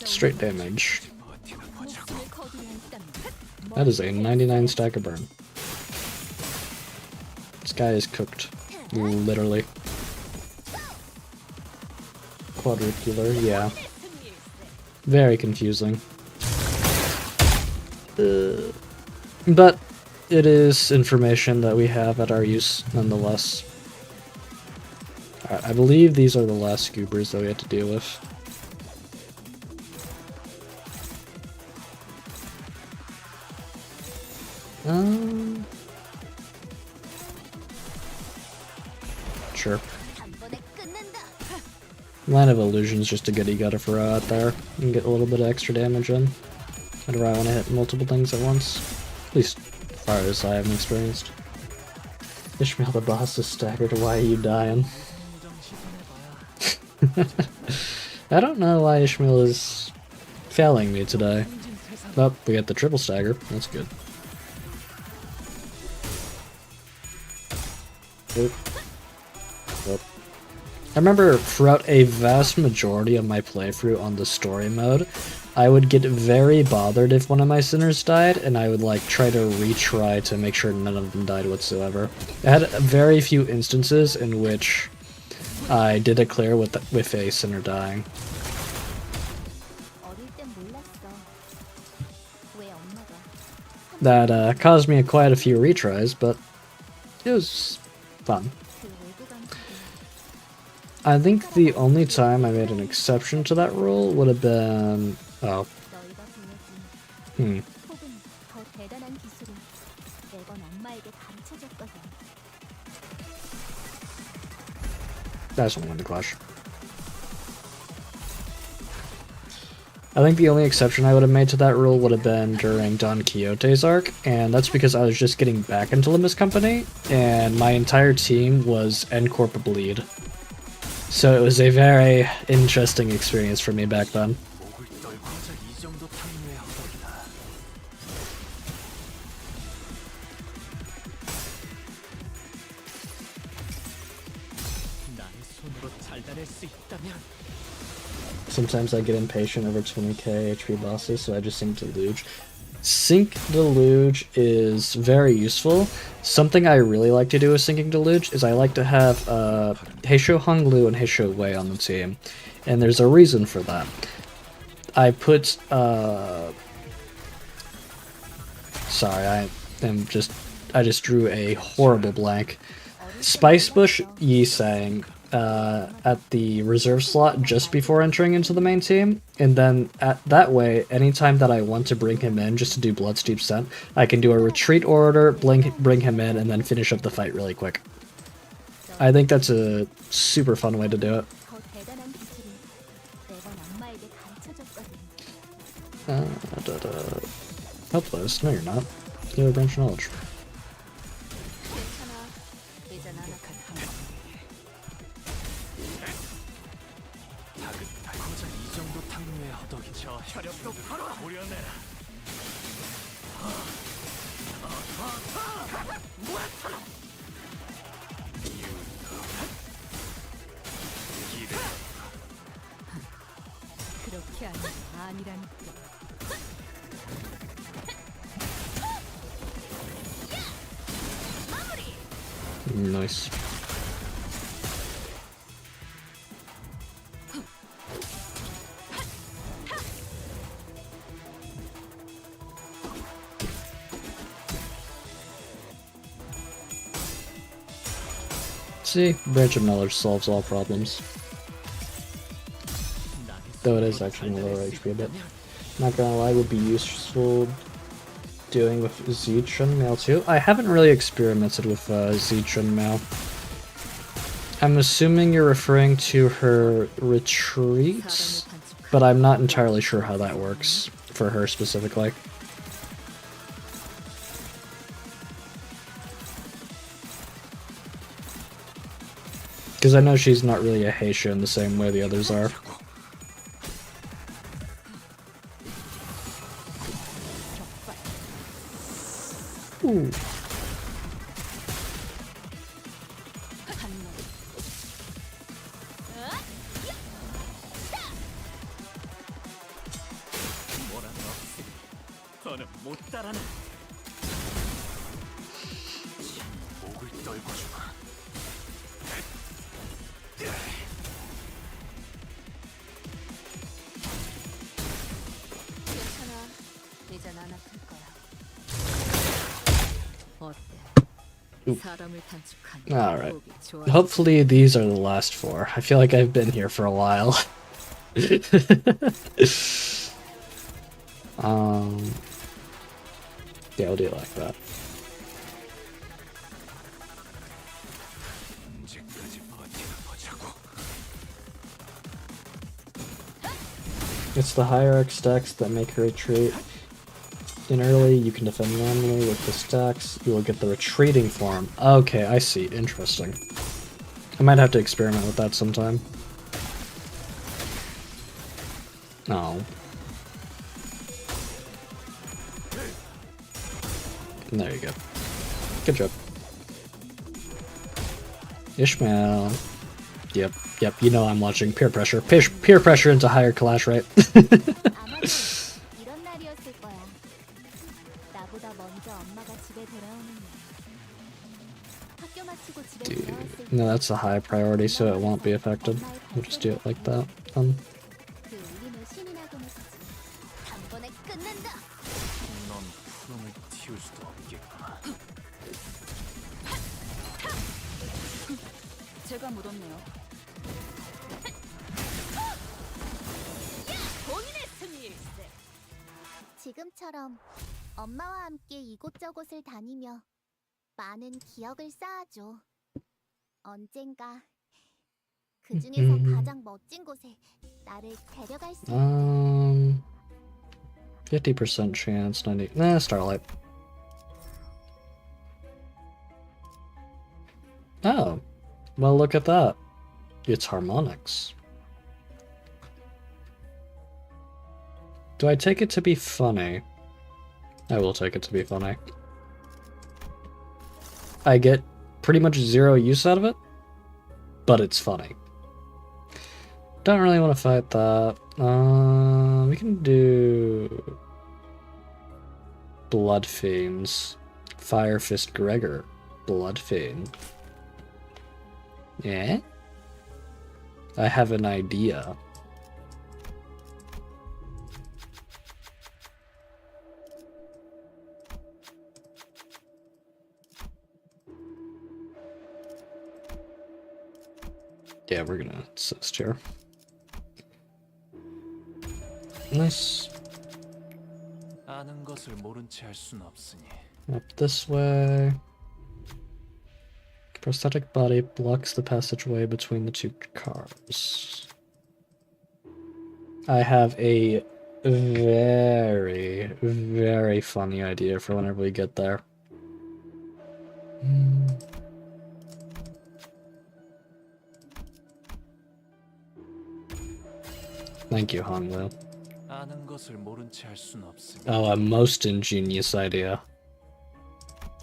Straight damage. That is a 99 stack of burn. This guy is cooked. Literally. Quadricular, yeah. Very confusing. But it is information that we have at our use, nonetheless. Alright, I believe these are the last scoobers that we have to deal with. Sure. Line of Illusion's just a goodie gotta throw out there and get a little bit of extra damage in. Whenever I want to hit multiple things at once. At least as far as I haven't experienced. Ishmael the boss is staggered, why are you dying? I don't know why Ishmael is failing me today. Oh, we got the triple stagger, that's good. Oop. Oop. I remember throughout a vast majority of my playthrough on the story mode, I would get very bothered if one of my sinners died, and I would like try to retry to make sure none of them died whatsoever. I had very few instances in which I did it clear with a sinner dying. That caused me quite a few retries, but it was fun. I think the only time I made an exception to that rule would have been... Oh. That's one to clash. I think the only exception I would have made to that rule would have been during Don Quixote's arc, and that's because I was just getting back into Limbus Company, and my entire team was N-Corp Bleed. So it was a very interesting experience for me back then. Sometimes I get impatient over 20k HP bosses, so I just seem to luge. Sync Deluge is very useful. Something I really like to do with Syncing Deluge is I like to have Heisho Honglu and Heisho Wei on the team. And there's a reason for that. I put sorry, I just drew a horrible blank. Spicebush Yisang at the reserve slot just before entering into the main team, and then that way, anytime that I want to bring him in just to do Bloodsteep Scent, I can do a retreat order, bring him in, and then finish up the fight really quick. I think that's a super fun way to do it. 더 대단한 기술이 매번 엄마에게 가르쳐줬거든. Helpless? No, you're not. You have a branch of knowledge. 괜찮아. 이젠 안 아픈 고작 이 정도 탕류의 허덕이 저 혈압도 바로 오려내라. 그렇게 하면 아니라니까. Nice. See, branch of knowledge solves all problems. Though it is actually lower HP a bit. Not gonna lie, would be useful doing with Zichun Mail too. I haven't really experimented with Zichun Mail. I'm assuming you're referring to her retreats, but I'm not entirely sure how that works for her specifically. Because I know she's not really a Heisha in the same way the others are. Ooh. 너는 못 따라나. 목을 떨궈주마. 괜찮아. 이젠 안 아플 거야. 어때? 사람을 단축한 Alright. 호흡이 좋아. Hopefully these are the last four. I feel like I've been here for a while. Yeah, I'll do it like that. 언제까지 버티나 보자고. It's the hierarch stacks that make her retreat. In early, you can defend normally. With the stacks, you will get the retreating form. Okay, I see. Interesting. I might have to experiment with that sometime. Oh. There you go. Good job. Ishmael. Yep, you know I'm watching peer pressure. Peer pressure into higher clash, right? 아마도 이런 날이었을 거야. 나보다 먼저 엄마가 집에 돌아오는 날. 학교 마치고 집에 Dude, 돌아왔을 no, that's a high priority, so it won't be affected. We'll just do it like that. 그 울림을 신이 나고는 거지. 단번에 끝낸다. 넌 푸름을 틔울 수도 없겠구나. 제가 묻었네요. 본인의 승리일세. 지금처럼 엄마와 함께 이곳저곳을 다니며 많은 기억을 쌓아줘. 언젠가 그 중에서 가장 멋진 곳에 나를 데려갈 수 있게. 50% chance, 90. Nah, Starlight. Oh, well, look at that. It's harmonics. Do I take it to be funny? I will take it to be funny. I get pretty much zero use out of it, but it's funny. Don't really want to fight that. We can do... Blood Fiends. Fire Fist Gregor. Blood Fiend. Yeah? I have an idea. Yeah, we're gonna assist here. Nice. 아는 것을 모른 채 할 순 없으니. Up this way. Prosthetic body blocks the passageway between the two cars. I have a very, very funny idea for whenever we get there. Thank you, Hanwoo. 아는 것을 모른 채 할 순 없으니. Oh, a most ingenious idea.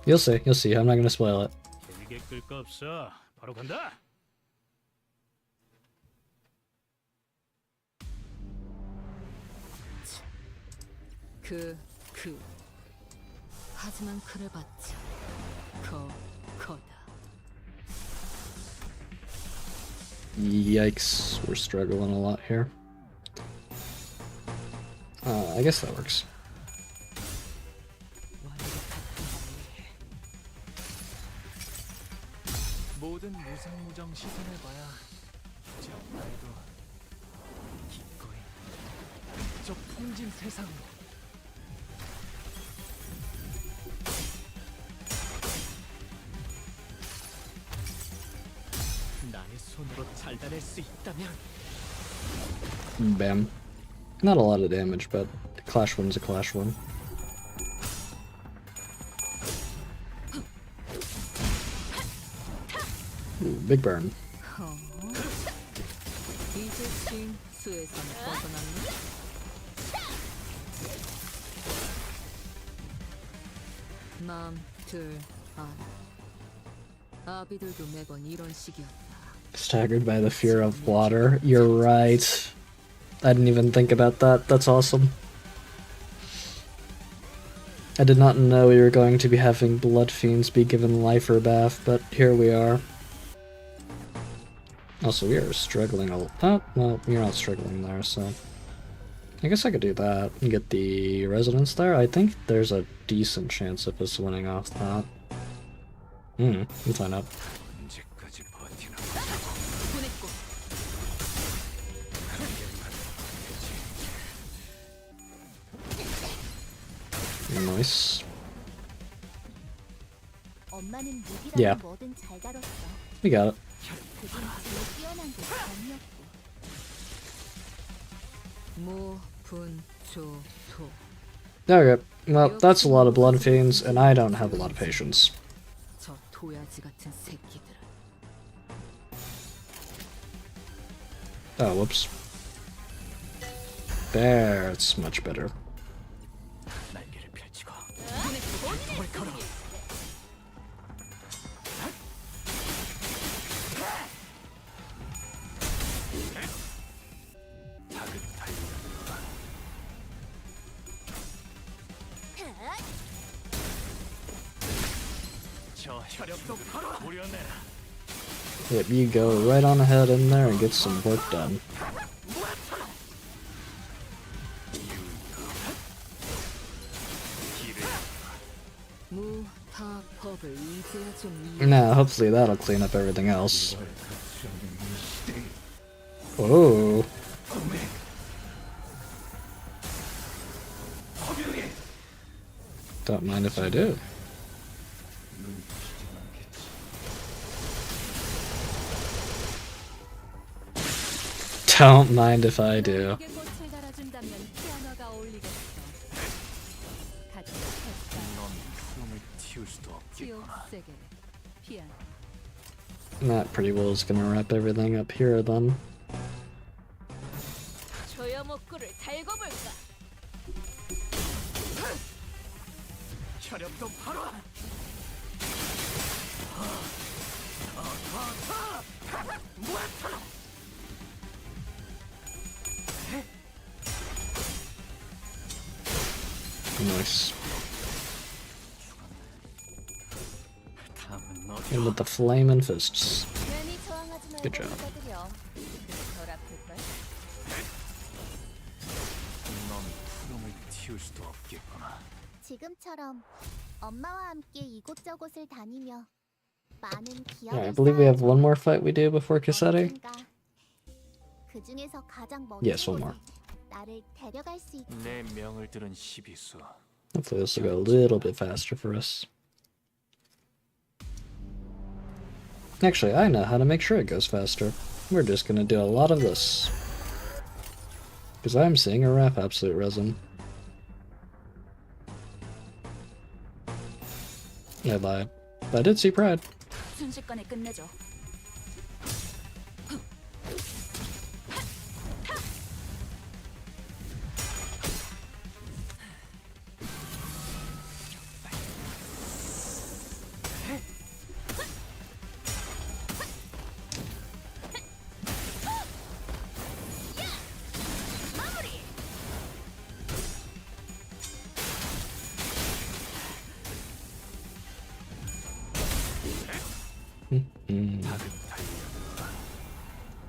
You'll see, I'm not gonna spoil it. 길게 끌 거 없어. 바로 간다. 하지만 그래봤자 거다. Yikes, we're struggling a lot here. I guess that works. 모든 무상무정 시선해봐야 이제 없나해도 기꺼이 저 풍진 세상으로. 나의 손으로 잘라낼 수 있다면. Bam. Not a lot of damage, but a clash one's a clash one. Ooh, big burn. 이제 수에서 벗어났네. 마음 들 알아. 아비들도 매번 이런 식이었다. Staggered by the fear of water. You're right. I didn't even think about that. That's awesome. I did not know we were going to be having blood fiends be given lifer bath, but here we are. Also, we are struggling a lot. Oh, well, you're not struggling there, so... I guess I could do that and get the residence there. I think there's a decent chance of us winning off that. We'll find out. 언제까지 버티나. Nice. 엄마는 무기라면 Yeah. 뭐든 잘 다뤘어. We got it. 그중 제일 뛰어난 게 검이었고. 모분조토. Okay, well, that's a lot of blood fiends, and I don't have a lot of patience. 저 도야지 같은 새끼들. Oh, whoops. There, it's much better. 날개를 펼치고. 저 혈액도 바로 오려내라. Yep, you go right on ahead in there and get some work done. 무타법을 이제야 좀 이해. Now, hopefully that'll clean up everything else. Whoa. Don't mind if I do. Don't mind if I do. 이게 꽃을 달아준다면 피아노가 어울리겠어. 같이 했다. 넌 숨을 틔울 수도 지옥 없겠구나. 세계 피아노. That pretty well is gonna wrap everything up here then. 조여 목구를 달고 볼까? 혈액도 바로. Nice. And with the flaming fists. 괜히 저항하지 말고 Good job. 받아들여. 덜 아플걸? 넌 푸름을 틔울 수도 없겠구나. 지금처럼 엄마와 함께 이곳저곳을 다니며 많은 기억을 Alright, I believe we have one more fight we do before Cassetti. 그 중에서 가장 먼 Yes, one more. 나를 데려갈 수 있게. 내 명을 들은 시비수. Hopefully this will go a little bit faster for us. Actually, I know how to make sure it goes faster. We're just gonna do a lot of this. Because I'm seeing a Wrath Absolute Resin. I lied. I did see Pride. 순식간에 끝내죠.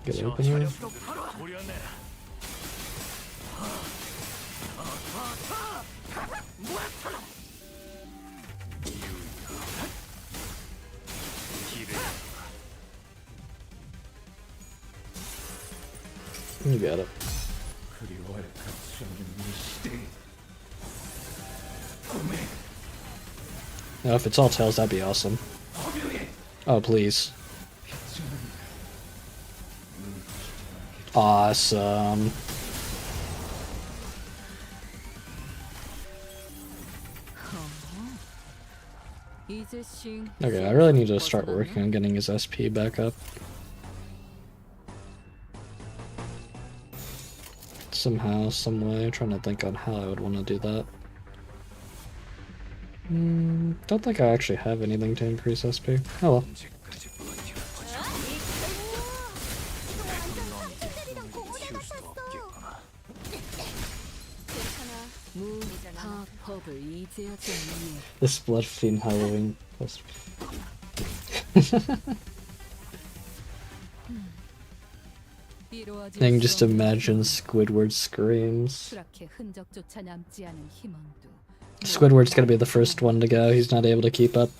Get open here. You got it. Now, if it's all tails, that'd be awesome. Oh, please. Awesome. Okay, I really need to start working on getting his SP back up. Somehow, some way. I'm trying to think on how I would want to do that. Don't think I actually have anything to increase SP. Oh well. This Blood Fiend Halloween poster. I can just imagine Squidward screams. Squidward's gonna be the first one to go, he's not able to keep up.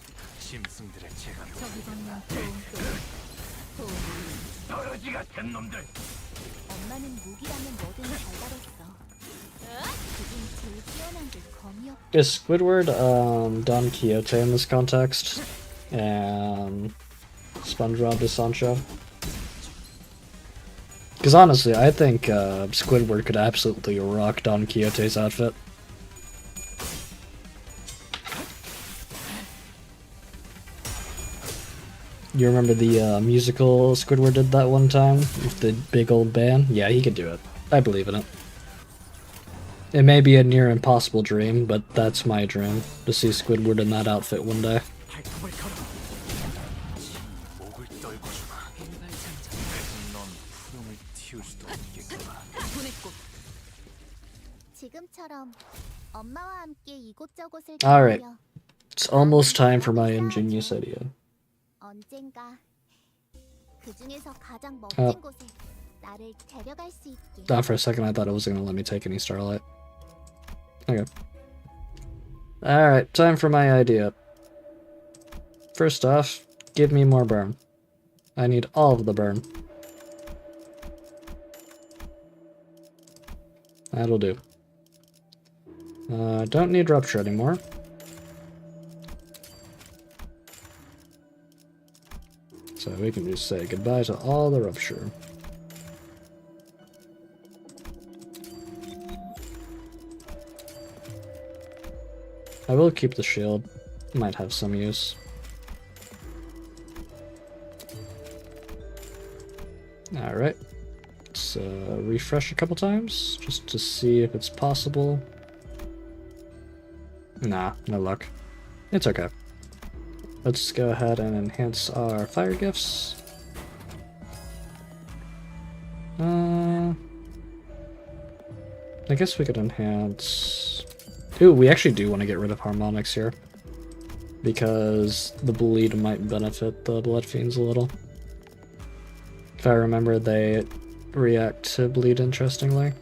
짐승들의 재간. 엄마는 무기라면 뭐든 잘 다뤘어. 그중 제일 뛰어난 게 검이었고. Is Squidward Don Quixote in this context? And SpongeBob to Sancho? Because honestly, I think Squidward could absolutely rock Don Quixote's outfit. You remember the musical Squidward did that one time with the big old band? Yeah, he could do it. I believe in it. It may be a near impossible dream, but that's my dream, to see Squidward in that outfit one day. 발톱을 걸어. 목을 떨궈주마. 넌 푸름을 틔울 수도 없겠구나. 지금처럼 엄마와 함께 이곳저곳을 Alright. 다니며 It's almost time for my ingenious idea. 언젠가 그 중에서 가장 멋진 곳에 나를 데려갈 수 있게. For a second I thought it wasn't gonna let me take any Starlight. Okay. Alright, time for my idea. First off, give me more burn. I need all of the burn. That'll do. Don't need Rupture anymore. So we can just say goodbye to all the Rupture. I will keep the shield. Might have some use. Alright. Let's refresh a couple times, just to see if it's possible. Nah, no luck. It's okay. Let's go ahead and enhance our fire gifts. I guess we could enhance... Ooh, we actually do want to get rid of harmonics here. because the bleed might benefit the Blood Fiends a little. If I remember, they react to bleed interestingly.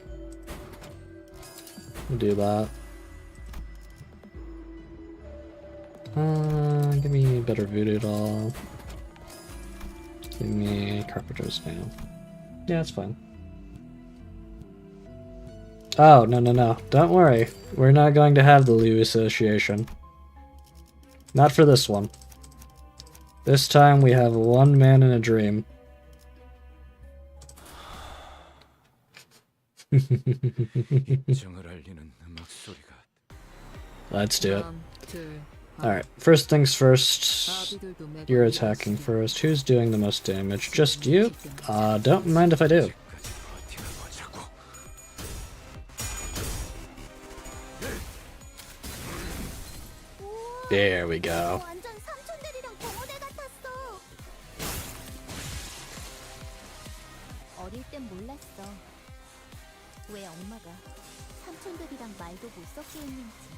We'll do that. Give me a better voodoo doll. Give me Carpenter's Nail. Yeah, it's fine. Oh, no, no, no. Don't worry. We're not going to have the Liu Association. Not for this one. This time we have one man in a dream. Let's do it. Alright, first things first. You're attacking first. Who's doing the most damage? Just you? Don't mind if I do. There we go. 완전 삼촌들이랑 동호회 같았어. 어릴 땐 몰랐어. 왜 엄마가 삼촌들이랑 말도 못 섞게 했는지.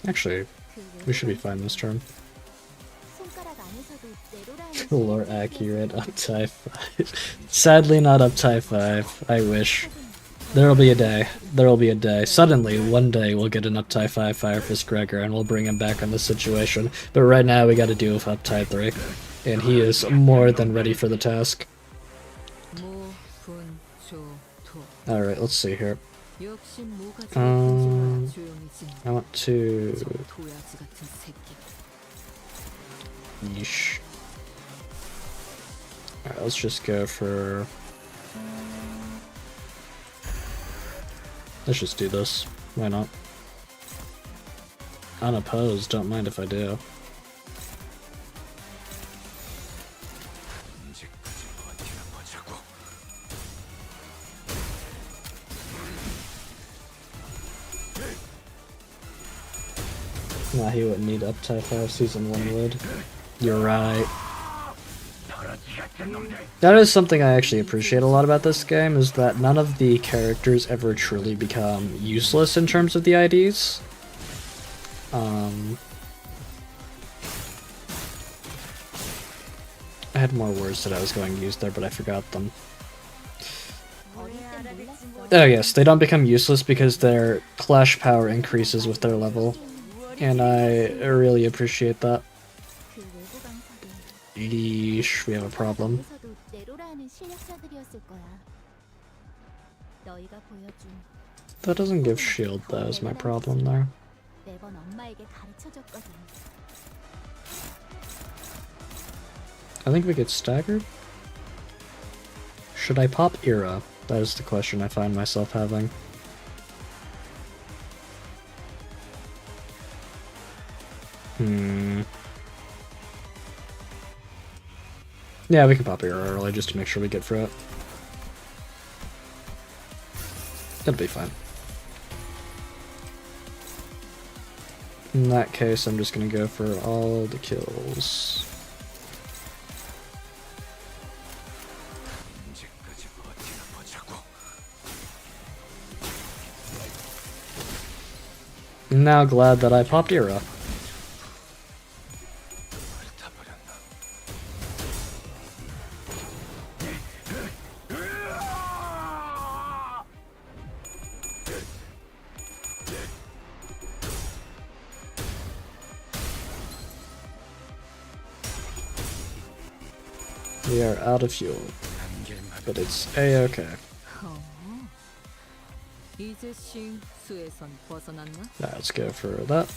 Actually, we should be fine this turn. 손가락 안에서도 내로라는 Lore accurate, uptie 5. Sadly not uptie 5. I wish. There'll be a day. There'll be a day. Suddenly, one day, we'll get an uptie 5 Fire Fist Gregor and we'll bring him back on the situation. But right now, we gotta deal with uptie 3. And he is more than ready for the task. Alright, let's see here. I want to... Yeesh. Alright, let's just go for... Let's just do this. Why not? Unopposed, don't mind if I do. Nah, he wouldn't need uptie 5, Season 1 would. You're right. That is something I actually appreciate a lot about this game, is that none of the characters ever truly become useless in terms of the IDs. I had more words that I was going to use there, but I forgot them. Oh yes, they don't become useless because their clash power increases with their level, and I really appreciate that. 그 외부 강사들. Yeesh, we have a problem. 안에서도 내로라는 실력자들이었을 거야. 너희가 보여준 That doesn't give shield though, is my problem there. 매번 엄마에게 가르쳐줬거든. I think we get staggered? Should I pop Era? That is the question I find myself having. Yeah, we can pop Era early just to make sure we get through it. It'll be fine. In that case, I'm just gonna go for all the kills. I'm now glad that I popped Era. We are out of fuel, but it's a-okay. 이제 싱수에선 벗어났나? Let's go for that.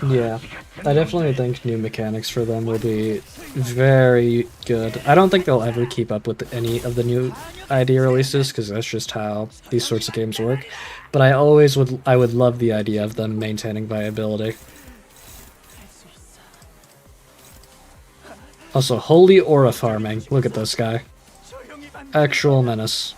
Yeah, I definitely think new mechanics for them will be very good. I don't think they'll ever keep up with any of the new ID releases because that's just how these sorts of games work. But I would love the idea of them maintaining viability. Also, holy aura farming. Look at this guy. Actual menace.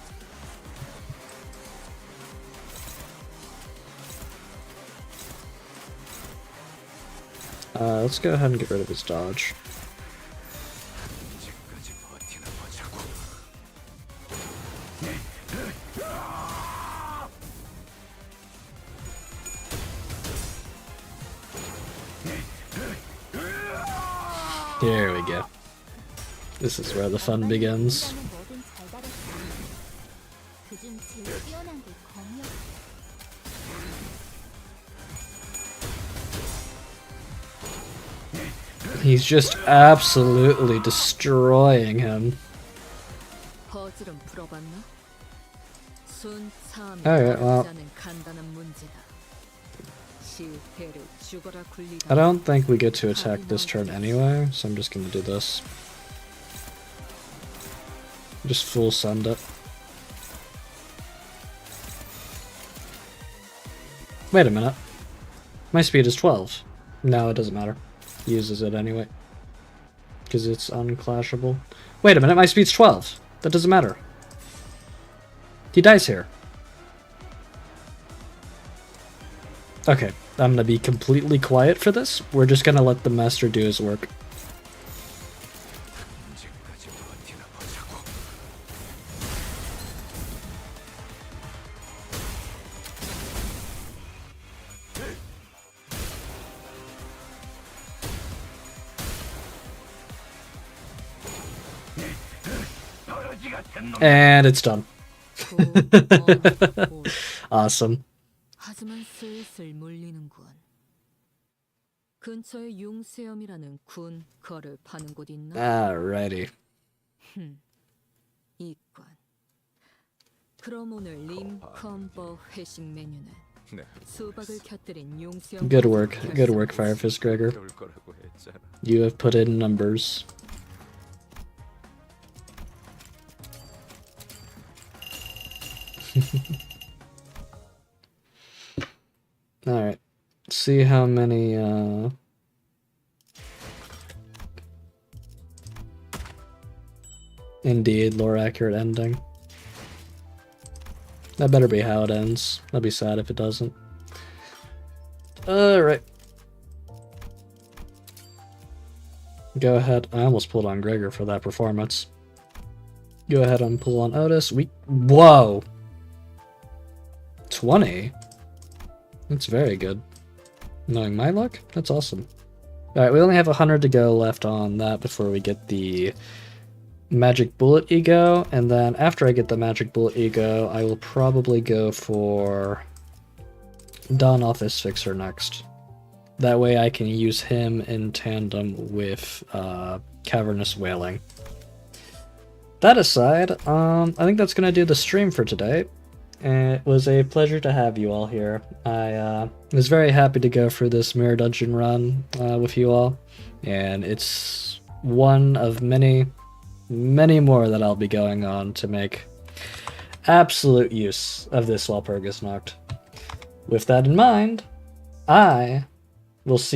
Let's go ahead and get rid of his dodge. 언제까지 버티나 보자고. There we go. This is where the fun begins. 무기라면 뭐든 잘 다뤘어. 그중 제일 뛰어난 게 검이었어. He's just absolutely destroying him. 퍼즐은 풀어봤나? 순참이 Alright, well. 하는 간단한 문제다. 실패를 죽어라 굴리다. I don't think we get to attack this turn anyway, so I'm just gonna do this. Just full send it. Wait a minute. My speed is 12. No, it doesn't matter. Uses it anyway. Because it's unclashable. Wait a minute, my speed's 12. That doesn't matter. He dies here. Okay, I'm gonna be completely quiet for this. We're just gonna let the master do his work. 언제까지 버티나 보자고. And it's done. 고, Awesome. 하지만 슬슬 물리는군. 근처에 용수염이라는 군 거를 파는 곳 있나? Alrighty. 이건. 그럼 오늘 림 컴버 회식 메뉴는 네. 수박을 곁들인 용수염. Good work. Good work, Firefist Gregor. 그럴 거라고 했잖아. You have put in numbers. Alright. See how many, Indeed, lore accurate ending. That better be how it ends. I'll be sad if it doesn't. Alright. Go ahead. I almost pulled on Gregor for that performance. Go ahead and pull on Otis. Whoa! 20? That's very good. Knowing my luck, that's awesome. Alright, we only have 100 to go left on that before we get the Magic Bullet Ego, and then after I get the Magic Bullet Ego, I will probably go for Dawn Office Fixer next. That way I can use him in tandem with Cavernous Wailing. That aside, I think that's going to do the stream for today. It was a pleasure to have you all here. I was very happy to go through this Mirror Dungeon run with you all, and it's one of many more that I'll be going on to make absolute use of this Walpurgis Nacht. With that in mind, I will see